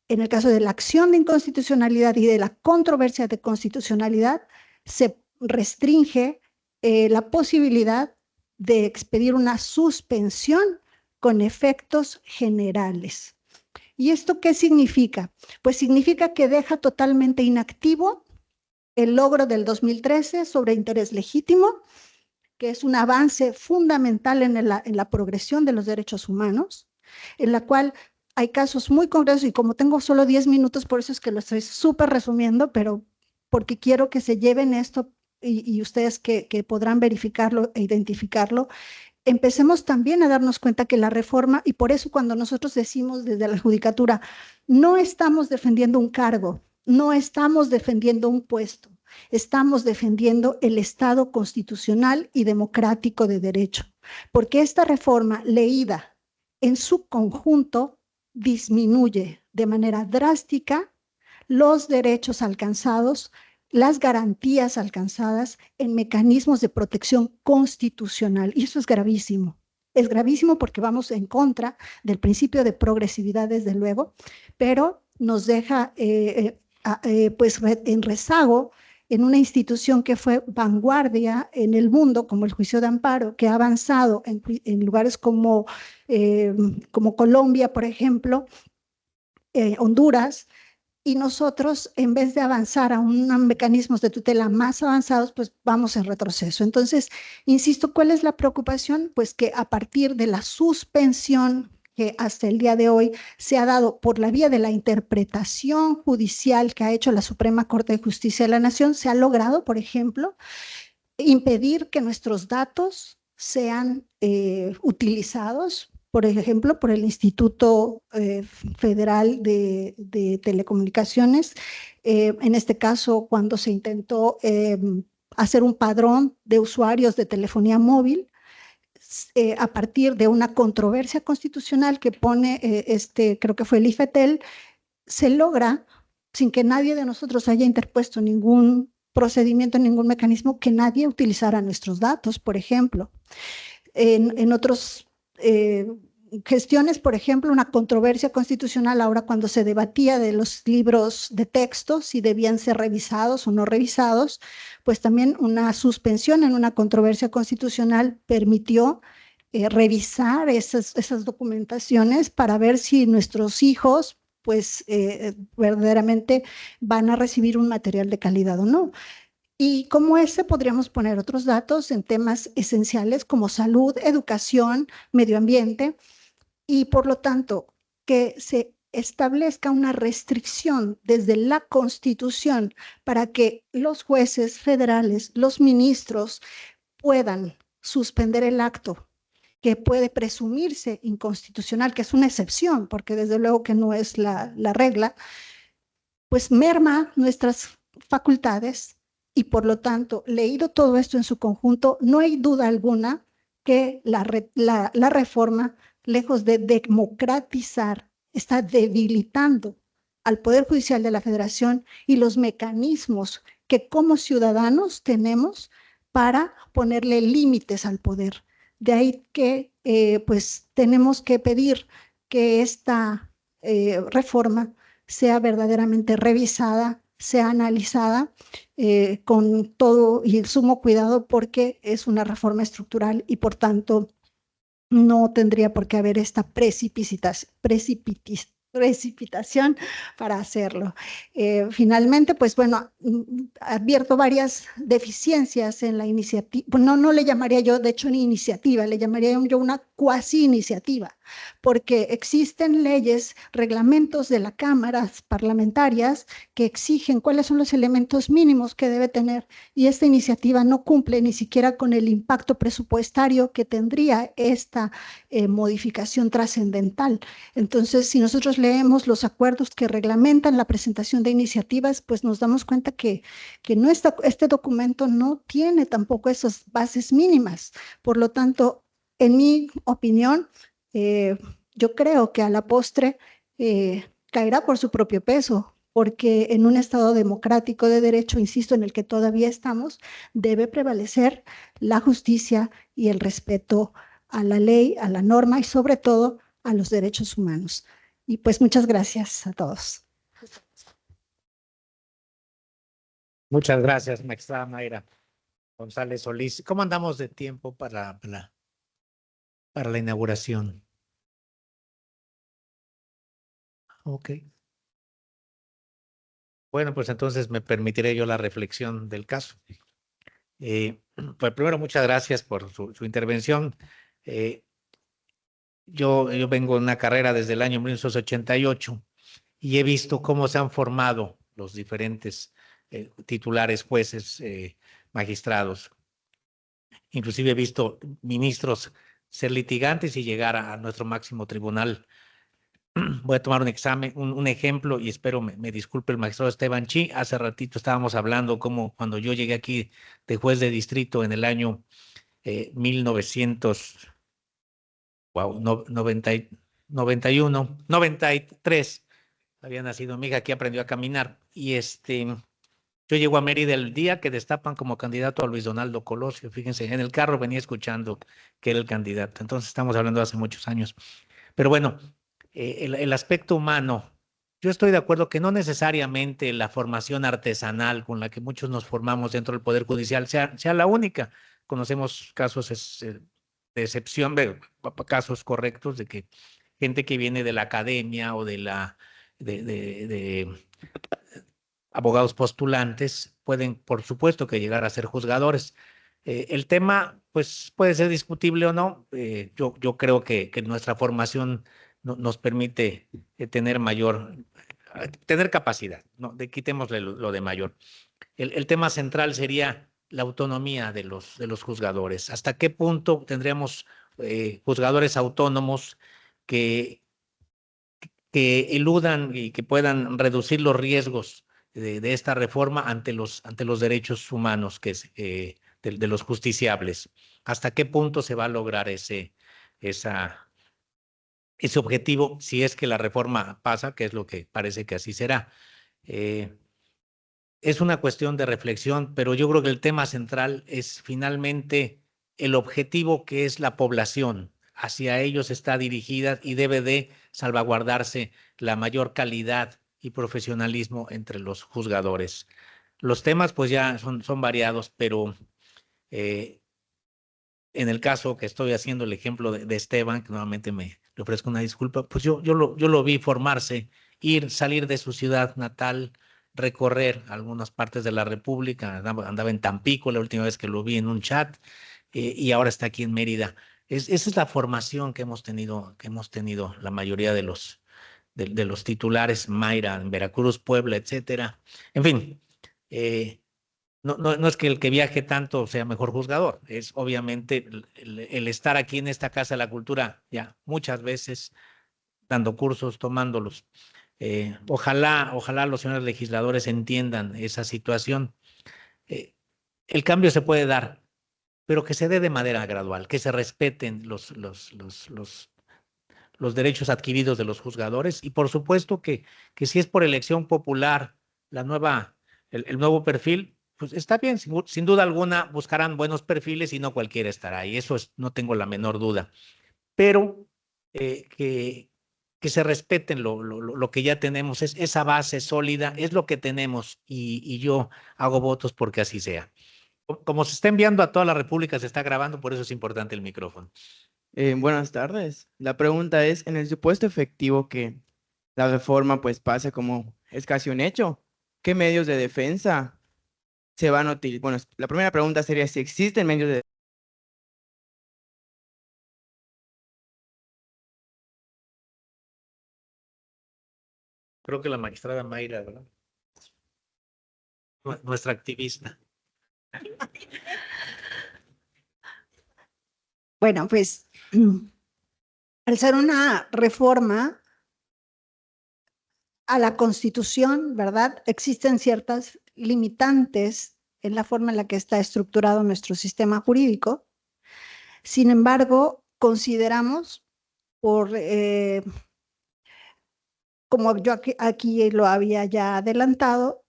En el caso de la acción de inconstitucionalidad y de la controversia de constitucionalidad, se restringe la posibilidad de expedir una suspensión con efectos generales. ¿Y esto qué significa? Pues significa que deja totalmente inactivo el logro del 2013 sobre interés legítimo, que es un avance fundamental en la progresión de los derechos humanos, en la cual hay casos muy concretos, y como tengo solo 10 minutos, por eso es que lo estoy súper resumiendo, pero porque quiero que se lleven esto y ustedes que podrán verificarlo e identificarlo, empecemos también a darnos cuenta que la reforma, y por eso cuando nosotros decimos desde la judicatura, no estamos defendiendo un cargo, no estamos defendiendo un puesto, estamos defendiendo el Estado constitucional y democrático de derecho, porque esta reforma leída en su conjunto disminuye de manera drástica los derechos alcanzados, las garantías alcanzadas en mecanismos de protección constitucional. Y eso es gravísimo. Es gravísimo porque vamos en contra del principio de progresividad, desde luego, pero nos deja pues en rezago en una institución que fue vanguardia en el mundo, como el juicio de amparo, que ha avanzado en lugares como Colombia, por ejemplo, Honduras, y nosotros, en vez de avanzar a unos mecanismos de tutela más avanzados, pues vamos en retroceso. Entonces, insisto, ¿cuál es la preocupación? Pues que a partir de la suspensión que hasta el día de hoy se ha dado por la vía de la interpretación judicial que ha hecho la Suprema Corte de Justicia de la Nación, se ha logrado, por ejemplo, impedir que nuestros datos sean utilizados, por ejemplo, por el Instituto Federal de Telecomunicaciones, en este caso cuando se intentó hacer un padrón de usuarios de telefonía móvil, a partir de una controversia constitucional que pone, creo que fue el IFETEL, se logra, sin que nadie de nosotros haya interpuesto ningún procedimiento, ningún mecanismo, que nadie utilizara nuestros datos, por ejemplo. En otros gestiones, por ejemplo, una controversia constitucional ahora cuando se debatía de los libros de texto, si debían ser revisados o no revisados, pues también una suspensión en una controversia constitucional permitió revisar esas documentaciones para ver si nuestros hijos pues verdaderamente van a recibir un material de calidad o no. Y como ese podríamos poner otros datos en temas esenciales como salud, educación, medio ambiente, y por lo tanto que se establezca una restricción desde la Constitución para que los jueces federales, los ministros, puedan suspender el acto que puede presumirse inconstitucional, que es una excepción, porque desde luego que no es la regla, pues merma nuestras facultades. Y por lo tanto, leído todo esto en su conjunto, no hay duda alguna que la reforma, lejos de democratizar, está debilitando al Poder Judicial de la Federación y los mecanismos que como ciudadanos tenemos para ponerle límites al poder. De ahí que pues tenemos que pedir que esta reforma sea verdaderamente revisada, sea analizada con todo y el sumo cuidado, porque es una reforma estructural y por tanto no tendría por qué haber esta precipitación para hacerlo. Finalmente, pues bueno, advierto varias deficiencias en la iniciativa. No le llamaría yo, de hecho, ni iniciativa, le llamaría yo una cuasi iniciativa, porque existen leyes, reglamentos de las cámaras parlamentarias que exigen cuáles son los elementos mínimos que debe tener, y esta iniciativa no cumple ni siquiera con el impacto presupuestario que tendría esta modificación trascendental. Entonces, si nosotros leemos los acuerdos que reglamentan la presentación de iniciativas, pues nos damos cuenta que no este documento no tiene tampoco esas bases mínimas. Por lo tanto, en mi opinión, yo creo que a la postre caerá por su propio peso, porque en un Estado democrático de derecho, insisto, en el que todavía estamos, debe prevalecer la justicia y el respeto a la ley, a la norma y sobre todo a los derechos humanos. Y pues muchas gracias a todos. Muchas gracias, magistrada Mayra González Solís. ¿Cómo andamos de tiempo para la inauguración? Ok. Bueno, pues entonces me permitiré yo la reflexión del caso. Pues primero, muchas gracias por su intervención. Yo vengo en una carrera desde el año 1988 y he visto cómo se han formado los diferentes titulares, jueces, magistrados. Inclusive he visto ministros ser litigantes y llegar a nuestro máximo tribunal. Voy a tomar un examen, un ejemplo, y espero me disculpe el magistrado Esteban Chi. Hace ratito estábamos hablando como cuando yo llegué aquí de juez de distrito en el año 93. Había nacido mi hija, aquí aprendió a caminar. Y yo llego a Mérida el día que destapan como candidato a Luis Donaldo Colosio. Fíjense, en el carro venía escuchando que era el candidato. Entonces estamos hablando de hace muchos años. Pero bueno, el aspecto humano, yo estoy de acuerdo que no necesariamente la formación artesanal con la que muchos nos formamos dentro del Poder Judicial sea la única. Conocemos casos de excepción, casos correctos de que gente que viene de la academia o de abogados postulantes pueden, por supuesto, que llegar a ser juzgadores. El tema, pues, puede ser discutible o no. Yo creo que nuestra formación nos permite tener capacidad, ¿no? Quitémosle lo de mayor. El tema central sería la autonomía de los juzgadores. ¿Hasta qué punto tendríamos juzgadores autónomos que eludan y que puedan reducir los riesgos de esta reforma ante los derechos humanos de los justiciables? ¿Hasta qué punto se va a lograr ese objetivo si es que la reforma pasa, que es lo que parece que así será? Es una cuestión de reflexión, pero yo creo que el tema central es finalmente el objetivo, que es la población. Hacia ellos está dirigida y debe de salvaguardarse la mayor calidad y profesionalismo entre los juzgadores. Los temas pues ya son variados, pero en el caso que estoy haciendo el ejemplo de Esteban, que nuevamente le ofrezco una disculpa, pues yo lo vi formarse, salir de su ciudad natal, recorrer algunas partes de la República. Andaba en Tampico la última vez que lo vi en un chat, y ahora está aquí en Mérida. Esa es la formación que hemos tenido la mayoría de los titulares, Mayra en Veracruz, Puebla, etcétera. En fin, no es que el que viaje tanto sea mejor juzgador, es obviamente el estar aquí en esta Casa de la Cultura ya muchas veces, dando cursos, tomándolos. Ojalá los señores legisladores entiendan esa situación. El cambio se puede dar, pero que se dé de manera gradual, que se respeten los derechos adquiridos de los juzgadores, y por supuesto que si es por elección popular el nuevo perfil, pues está bien, sin duda alguna buscarán buenos perfiles y no cualquiera estará ahí, eso no tengo la menor duda, pero que se respeten lo que ya tenemos, esa base sólida, es lo que tenemos, y yo hago votos porque así sea. Como se está enviando a toda la República, se está grabando, por eso es importante el micrófono. Buenas tardes. La pregunta es, en el supuesto efectivo que la reforma pues pase como es casi un hecho, ¿qué medios de defensa se van a utilizar? Bueno, la primera pregunta sería si existen medios de Creo que la magistrada Mayra, ¿verdad? Nuestra activista. Bueno, pues al ser una reforma a la Constitución, ¿verdad? Existen ciertas limitantes en la forma en la que está estructurado nuestro sistema jurídico. Sin embargo, consideramos, como yo aquí lo había ya adelantado,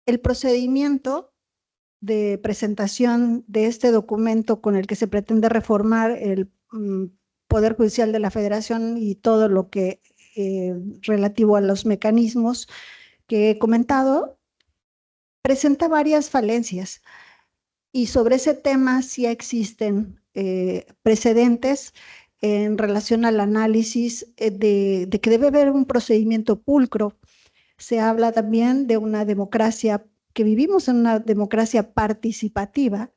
el procedimiento de presentación de este documento con el que se pretende reformar el Poder Judicial de la Federación y todo lo que relativo a los mecanismos que he comentado, presenta varias falencias. Y sobre ese tema sí existen precedentes en relación al análisis de que debe haber un procedimiento pulcro. Se habla también de una democracia, que vivimos en una democracia participativa,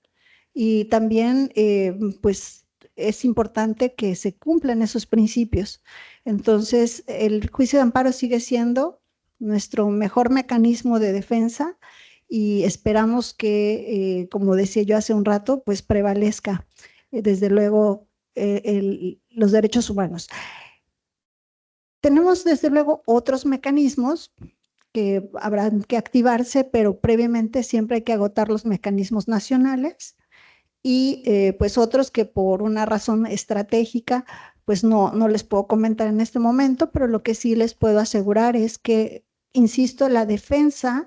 y también pues es importante que se cumplan esos principios. Entonces, el juicio de amparo sigue siendo nuestro mejor mecanismo de defensa y esperamos que, como decía yo hace un rato, pues prevalezca desde luego los derechos humanos. Tenemos desde luego otros mecanismos que habrán que activarse, pero previamente siempre hay que agotar los mecanismos nacionales y pues otros que por una razón estratégica pues no les puedo comentar en este momento, pero lo que sí les puedo asegurar es que, insisto, la defensa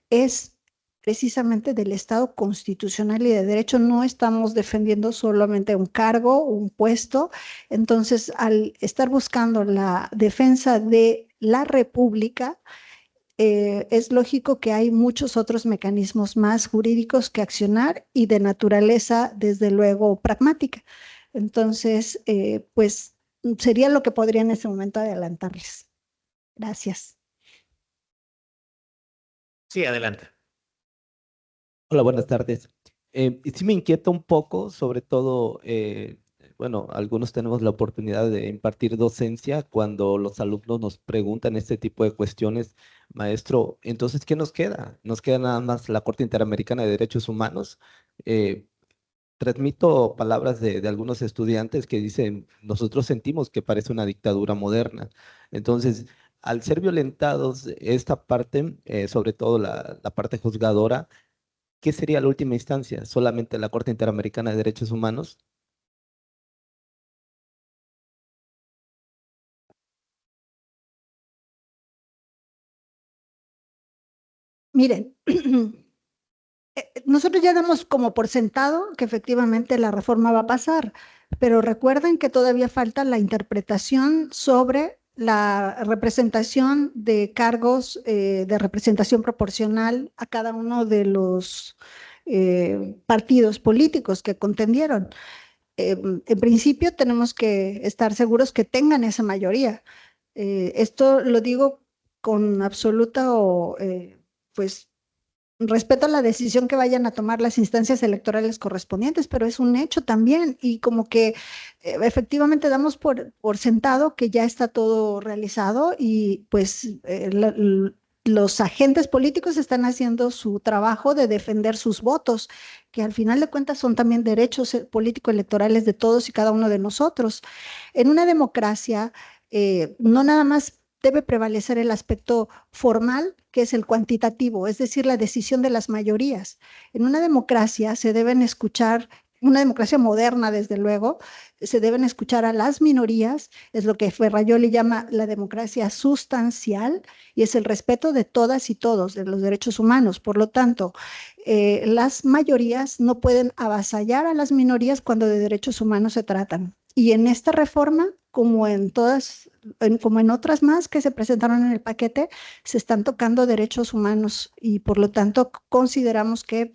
es precisamente del Estado constitucional y de derecho. No estamos defendiendo solamente un cargo, un puesto. Entonces, al estar buscando la defensa de la República, es lógico que hay muchos otros mecanismos más jurídicos que accionar y de naturaleza, desde luego, pragmática. Entonces, pues sería lo que podría en este momento adelantarles. Gracias. Sí, adelante. Hola, buenas tardes. Sí me inquieta un poco, sobre todo, bueno, algunos tenemos la oportunidad de impartir docencia cuando los alumnos nos preguntan este tipo de cuestiones, maestro, entonces, ¿qué nos queda? ¿Nos queda nada más la Corte Interamericana de Derechos Humanos? Transmito palabras de algunos estudiantes que dicen, nosotros sentimos que parece una dictadura moderna. Entonces, al ser violentados esta parte, sobre todo la parte juzgadora, ¿qué sería la última instancia? ¿Solamente la Corte Interamericana de Derechos Humanos? Miren, nosotros ya damos como por sentado que efectivamente la reforma va a pasar, pero recuerden que todavía falta la interpretación sobre la representación de cargos de representación proporcional a cada uno de los partidos políticos que contendieron. En principio tenemos que estar seguros que tengan esa mayoría. Esto lo digo con absoluta pues respeto a la decisión que vayan a tomar las instancias electorales correspondientes, pero es un hecho también, y como que efectivamente damos por sentado que ya está todo realizado y pues los agentes políticos están haciendo su trabajo de defender sus votos, que al final de cuentas son también derechos político-electorales de todos y cada uno de nosotros. En una democracia, no nada más debe prevalecer el aspecto formal, que es el cuantitativo, es decir, la decisión de las mayorías. En una democracia se deben escuchar, una democracia moderna, desde luego, se deben escuchar a las minorías, es lo que Ferrayoli llama la democracia sustancial, y es el respeto de todas y todos, de los derechos humanos. Por lo tanto, las mayorías no pueden avasallar a las minorías cuando de derechos humanos se tratan. Y en esta reforma, como en todas, como en otras más que se presentaron en el paquete, se están tocando derechos humanos y por lo tanto consideramos que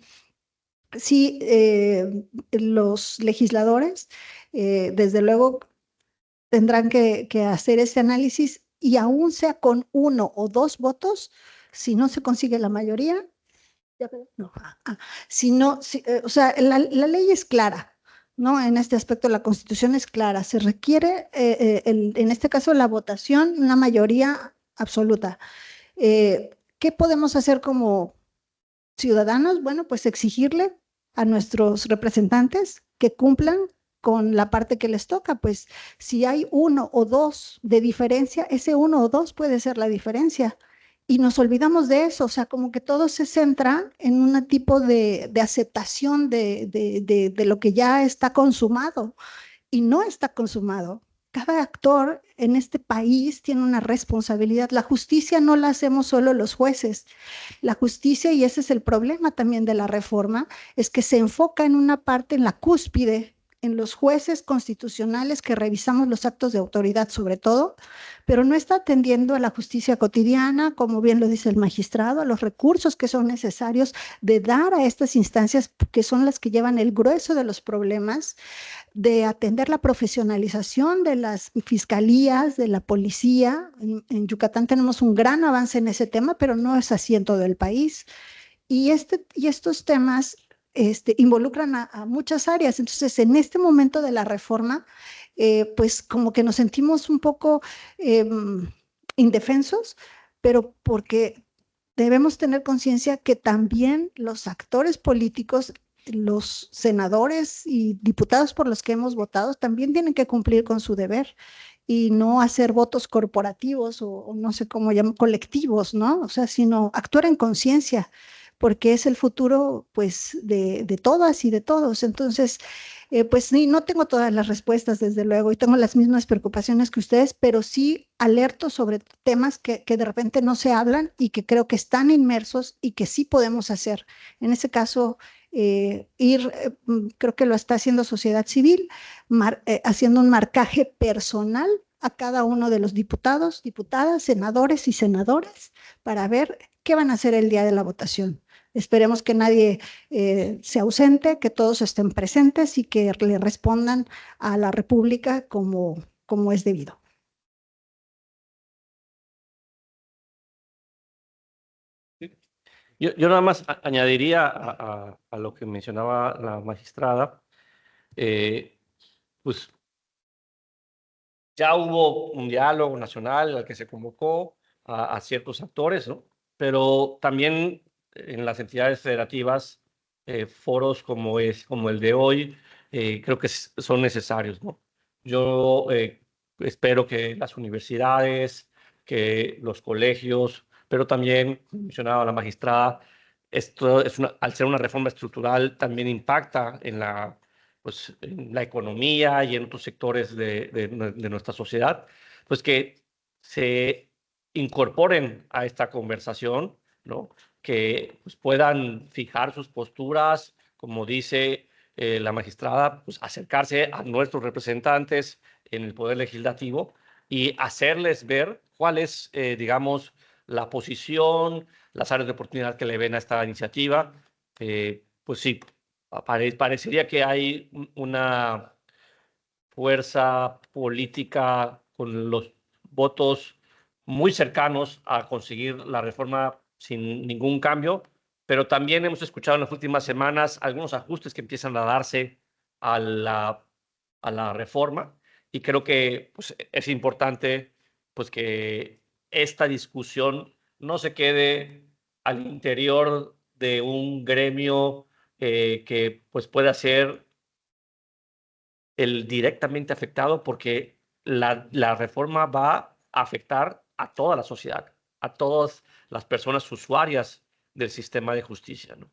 sí, los legisladores desde luego tendrán que hacer ese análisis, y aún sea con 1 o 2 votos, si no se consigue la mayoría, no, si no, o sea, la ley es clara, ¿no? En este aspecto la Constitución es clara, se requiere en este caso la votación, una mayoría absoluta. ¿Qué podemos hacer como ciudadanos? Bueno, pues exigirle a nuestros representantes que cumplan con la parte que les toca. Pues si hay 1 o 2 de diferencia, ese 1 o 2 puede ser la diferencia. Y nos olvidamos de eso, o sea, como que todo se centra en un tipo de aceptación de lo que ya está consumado y no está consumado. Cada actor en este país tiene una responsabilidad. La justicia no la hacemos solo los jueces. La justicia, y ese es el problema también de la reforma, es que se enfoca en una parte, en la cúspide, en los jueces constitucionales que revisamos los actos de autoridad sobre todo, pero no está atendiendo a la justicia cotidiana, como bien lo dice el magistrado, a los recursos que son necesarios de dar a estas instancias que son las que llevan el grueso de los problemas, de atender la profesionalización de las fiscalías, de la policía. En Yucatán tenemos un gran avance en ese tema, pero no es así en todo el país. Y estos temas involucran a muchas áreas. Entonces, en este momento de la reforma, pues como que nos sentimos un poco indefensos, pero porque debemos tener conciencia que también los actores políticos, los senadores y diputados por los que hemos votado, también tienen que cumplir con su deber y no hacer votos corporativos o no sé cómo llaman, colectivos, ¿no? O sea, sino actuar en conciencia, porque es el futuro, pues, de todas y de todos. Entonces, pues sí, no tengo todas las respuestas, desde luego, y tengo las mismas preocupaciones que ustedes, pero sí alerto sobre temas que de repente no se hablan y que creo que están inmersos y que sí podemos hacer. En ese caso, creo que lo está haciendo sociedad civil, haciendo un marcaje personal a cada uno de los diputados, diputadas, senadores y senadoras para ver qué van a hacer el día de la votación. Esperemos que nadie se ausente, que todos estén presentes y que le respondan a la República como es debido. Yo nada más añadiría a lo que mencionaba la magistrada, pues ya hubo un diálogo nacional al que se convocó a ciertos actores, ¿no? Pero también en las entidades federativas, foros como el de hoy, creo que son necesarios, ¿no? Yo espero que las universidades, que los colegios, pero también, como mencionaba la magistrada, esto al ser una reforma estructural, también impacta en la economía y en otros sectores de nuestra sociedad, pues que se incorporen a esta conversación, ¿no? Que pues, puedan fijar sus posturas, como dice la magistrada, pues acercarse a nuestros representantes en el Poder Legislativo y hacerles ver cuál es, digamos, la posición, las áreas de oportunidad que le ven a esta iniciativa. Pues sí, parecería que hay una fuerza política con los votos muy cercanos a conseguir la reforma sin ningún cambio, pero también hemos escuchado en las últimas semanas algunos ajustes que empiezan a darse a la reforma, y creo que pues, es importante pues, que esta discusión no se quede al interior de un gremio que pues, pueda ser el directamente afectado, porque la reforma va a afectar a toda la sociedad, a todas las personas usuarias del sistema de justicia, ¿no?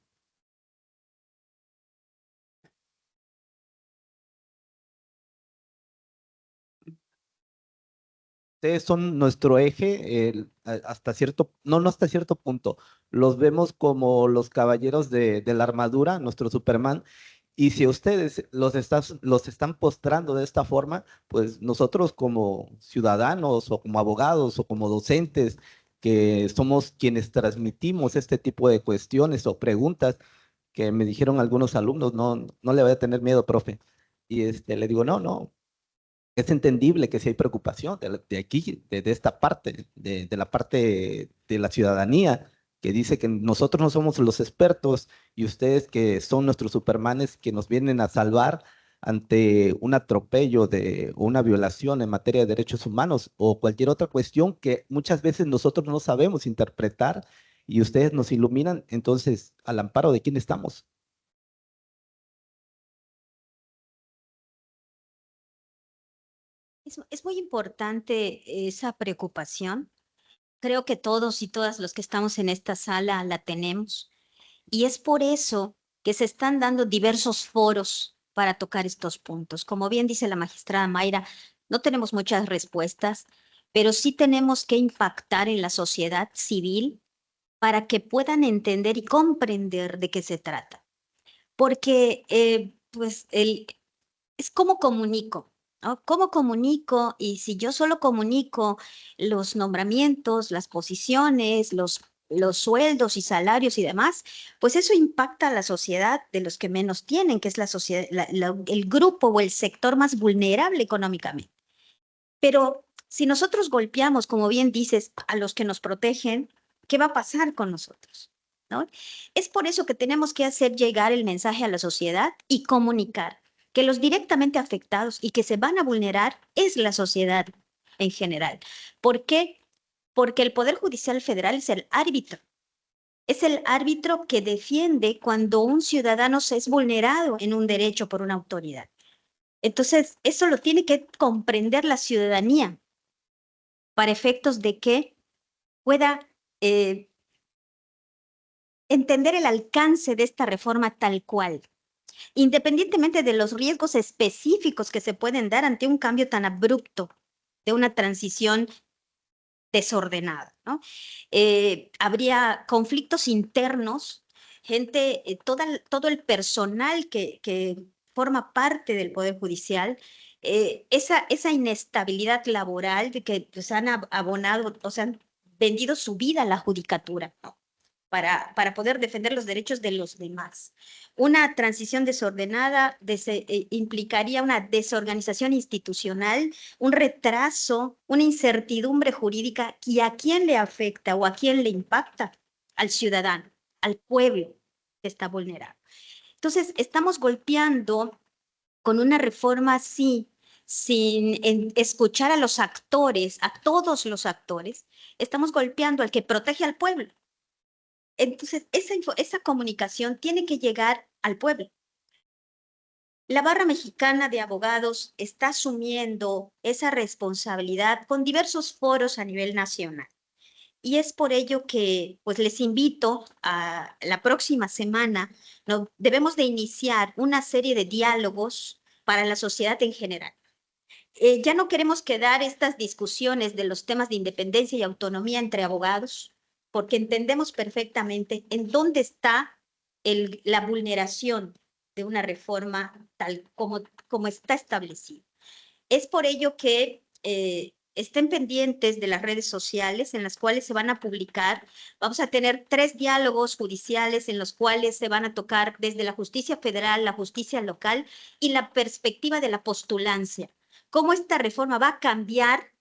Ustedes son nuestro eje hasta cierto, no hasta cierto punto. Los vemos como los caballeros de la armadura, nuestro Superman. Y si ustedes los están postrando de esta forma, pues nosotros como ciudadanos o como abogados o como docentes, que somos quienes transmitimos este tipo de cuestiones o preguntas, que me dijeron algunos alumnos, no le voy a tener miedo, profe. Y le digo, no. Es entendible que si hay preocupación de aquí, de esta parte, de la parte de la ciudadanía, que dice que nosotros no somos los expertos y ustedes que son nuestros supermanes que nos vienen a salvar, ante un atropello o una violación en materia de derechos humanos o cualquier otra cuestión que muchas veces nosotros no sabemos interpretar y ustedes nos iluminan, entonces, ¿al amparo de quién estamos? Es muy importante esa preocupación. Creo que todos y todas los que estamos en esta sala la tenemos. Y es por eso que se están dando diversos foros para tocar estos puntos. Como bien dice la magistrada Mayra, no tenemos muchas respuestas, pero sí tenemos que impactar en la sociedad civil para que puedan entender y comprender de qué se trata. Porque es cómo comunico, ¿no? ¿Cómo comunico? Y si yo solo comunico los nombramientos, las posiciones, los sueldos y salarios y demás, pues eso impacta a la sociedad de los que menos tienen, que es la sociedad, el grupo o el sector más vulnerable económicamente. Pero si nosotros golpeamos, como bien dices, a los que nos protegen, ¿qué va a pasar con nosotros? ¿No? Es por eso que tenemos que hacer llegar el mensaje a la sociedad y comunicar que los directamente afectados y que se van a vulnerar es la sociedad en general. ¿Por qué? Porque el Poder Judicial Federal es el árbitro. Es el árbitro que defiende cuando un ciudadano se es vulnerado en un derecho por una autoridad. Entonces, eso lo tiene que comprender la ciudadanía para efectos de que pueda entender el alcance de esta reforma tal cual, independientemente de los riesgos específicos que se pueden dar ante un cambio tan abrupto de una transición desordenada, ¿no? Habría conflictos internos, gente, todo el personal que forma parte del Poder Judicial, esa inestabilidad laboral de que pues, han abonado, o sea, han vendido su vida a la judicatura, ¿no? Para poder defender los derechos de los demás. Una transición desordenada implicaría una desorganización institucional, un retraso, una incertidumbre jurídica. ¿Y a quién le afecta o a quién le impacta? Al ciudadano, al pueblo que está vulnerado. Entonces, estamos golpeando con una reforma así, sin escuchar a los actores, a todos los actores, estamos golpeando al que protege al pueblo. Entonces, esa comunicación tiene que llegar al pueblo. La Barra Mexicana de Abogados está asumiendo esa responsabilidad con diversos foros a nivel nacional. Y es por ello que pues, les invito a la próxima semana, ¿no? Debemos de iniciar una serie de diálogos para la sociedad en general. Ya no queremos quedar estas discusiones de los temas de independencia y autonomía entre abogados, porque entendemos perfectamente en dónde está la vulneración de una reforma tal como está establecido. Es por ello que estén pendientes de las redes sociales en las cuales se van a publicar. Vamos a tener 3 diálogos judiciales en los cuales se van a tocar desde la justicia federal, la justicia local y la perspectiva de la postulancia. Cómo esta reforma va a cambiar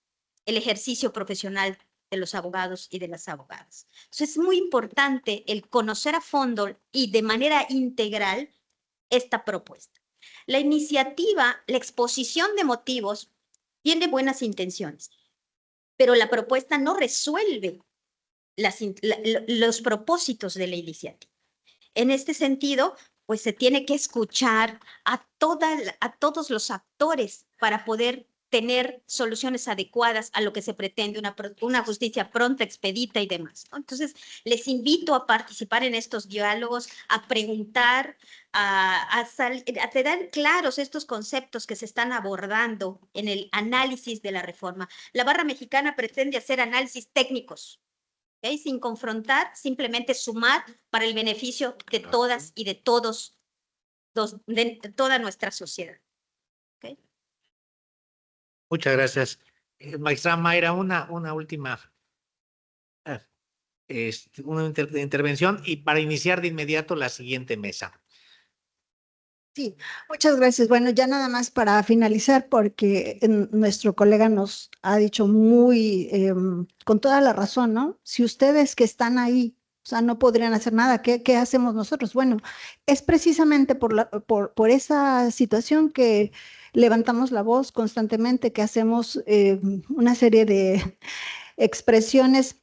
el ejercicio profesional de los abogados y de las abogadas. Entonces, es muy importante el conocer a fondo y de manera integral esta propuesta. La iniciativa, la exposición de motivos, tiene buenas intenciones, pero la propuesta no resuelve los propósitos de la iniciativa. En este sentido, pues se tiene que escuchar a todos los actores para poder tener soluciones adecuadas a lo que se pretende, una justicia pronta, expedita y demás, ¿no? Entonces, les invito a participar en estos diálogos, a preguntar, a tener claros estos conceptos que se están abordando en el análisis de la reforma. La Barra Mexicana pretende hacer análisis técnicos, ¿okay? Sin confrontar, simplemente sumar para el beneficio de todas y de todos, de toda nuestra sociedad. ¿Okay? Muchas gracias. Magistrada Mayra, una última intervención y para iniciar de inmediato la siguiente mesa. Sí, muchas gracias. Bueno, ya nada más para finalizar, porque nuestro colega nos ha dicho con toda la razón, ¿no? Si ustedes que están ahí O sea, no podrían hacer nada. ¿Qué hacemos nosotros? Bueno, es precisamente por esa situación que levantamos la voz constantemente, que hacemos una serie de expresiones.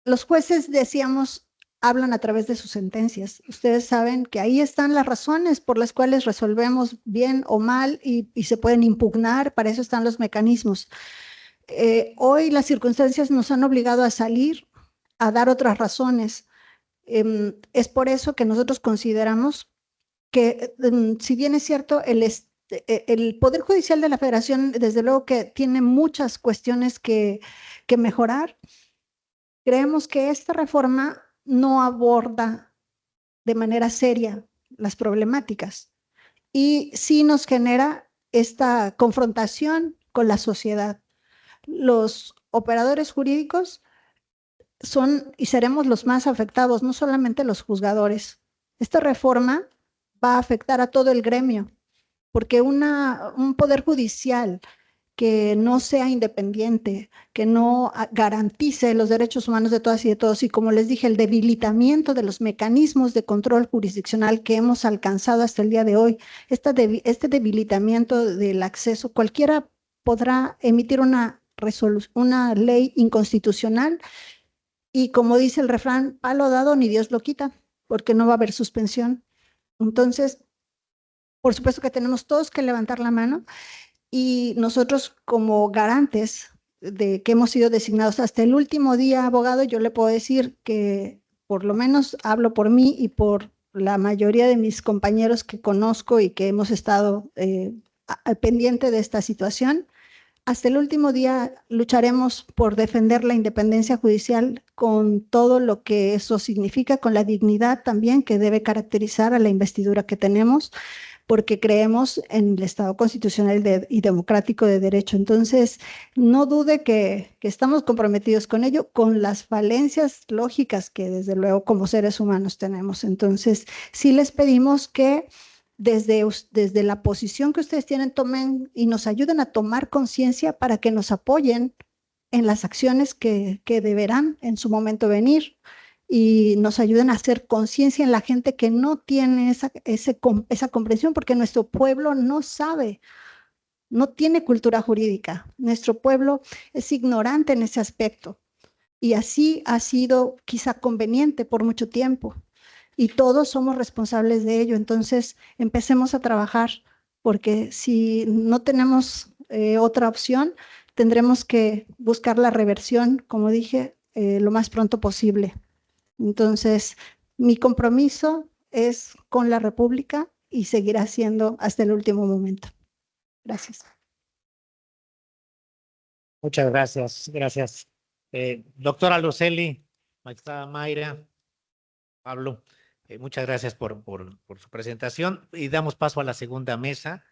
Los jueces, decíamos, hablan a través de sus sentencias. Ustedes saben que ahí están las razones por las cuales resolvemos bien o mal y se pueden impugnar, para eso están los mecanismos. Hoy las circunstancias nos han obligado a salir a dar otras razones. Es por eso que nosotros consideramos que, si bien es cierto, el Poder Judicial de la Federación, desde luego que tiene muchas cuestiones que mejorar, creemos que esta reforma no aborda de manera seria las problemáticas y sí nos genera esta confrontación con la sociedad. Los operadores jurídicos son y seremos los más afectados, no solamente los juzgadores. Esta reforma va a afectar a todo el gremio, porque un poder judicial que no sea independiente, que no garantice los derechos humanos de todas y de todos, y como les dije, el debilitamiento de los mecanismos de control jurisdiccional que hemos alcanzado hasta el día de hoy, este debilitamiento del acceso, cualquiera podrá emitir una ley inconstitucional y, como dice el refrán, palo dado ni Dios lo quita, porque no va a haber suspensión. Entonces, por supuesto que tenemos todos que levantar la mano y nosotros, como garantes de que hemos sido designados hasta el último día, abogado, yo le puedo decir que, por lo menos hablo por mí y por la mayoría de mis compañeros que conozco y que hemos estado pendiente de esta situación, hasta el último día lucharemos por defender la independencia judicial con todo lo que eso significa, con la dignidad también que debe caracterizar a la investidura que tenemos, porque creemos en el Estado constitucional y democrático de derecho. Entonces, no dude que estamos comprometidos con ello, con las falencias lógicas que desde luego como seres humanos tenemos. Entonces, sí les pedimos que desde la posición que ustedes tienen, tomen y nos ayuden a tomar conciencia para que nos apoyen en las acciones que deberán en su momento venir y nos ayuden a hacer conciencia en la gente que no tiene esa comprensión, porque nuestro pueblo no sabe, no tiene cultura jurídica. Nuestro pueblo es ignorante en ese aspecto y así ha sido quizá conveniente por mucho tiempo. Y todos somos responsables de ello. Entonces, empecemos a trabajar, porque si no tenemos otra opción, tendremos que buscar la reversión, como dije, lo más pronto posible. Entonces, mi compromiso es con la República y seguirá siendo hasta el último momento. Gracias. Muchas gracias. Gracias. Doctora Luceli, magistrada Mayra, Pablo. Muchas gracias por su presentación y damos paso a la segunda mesa.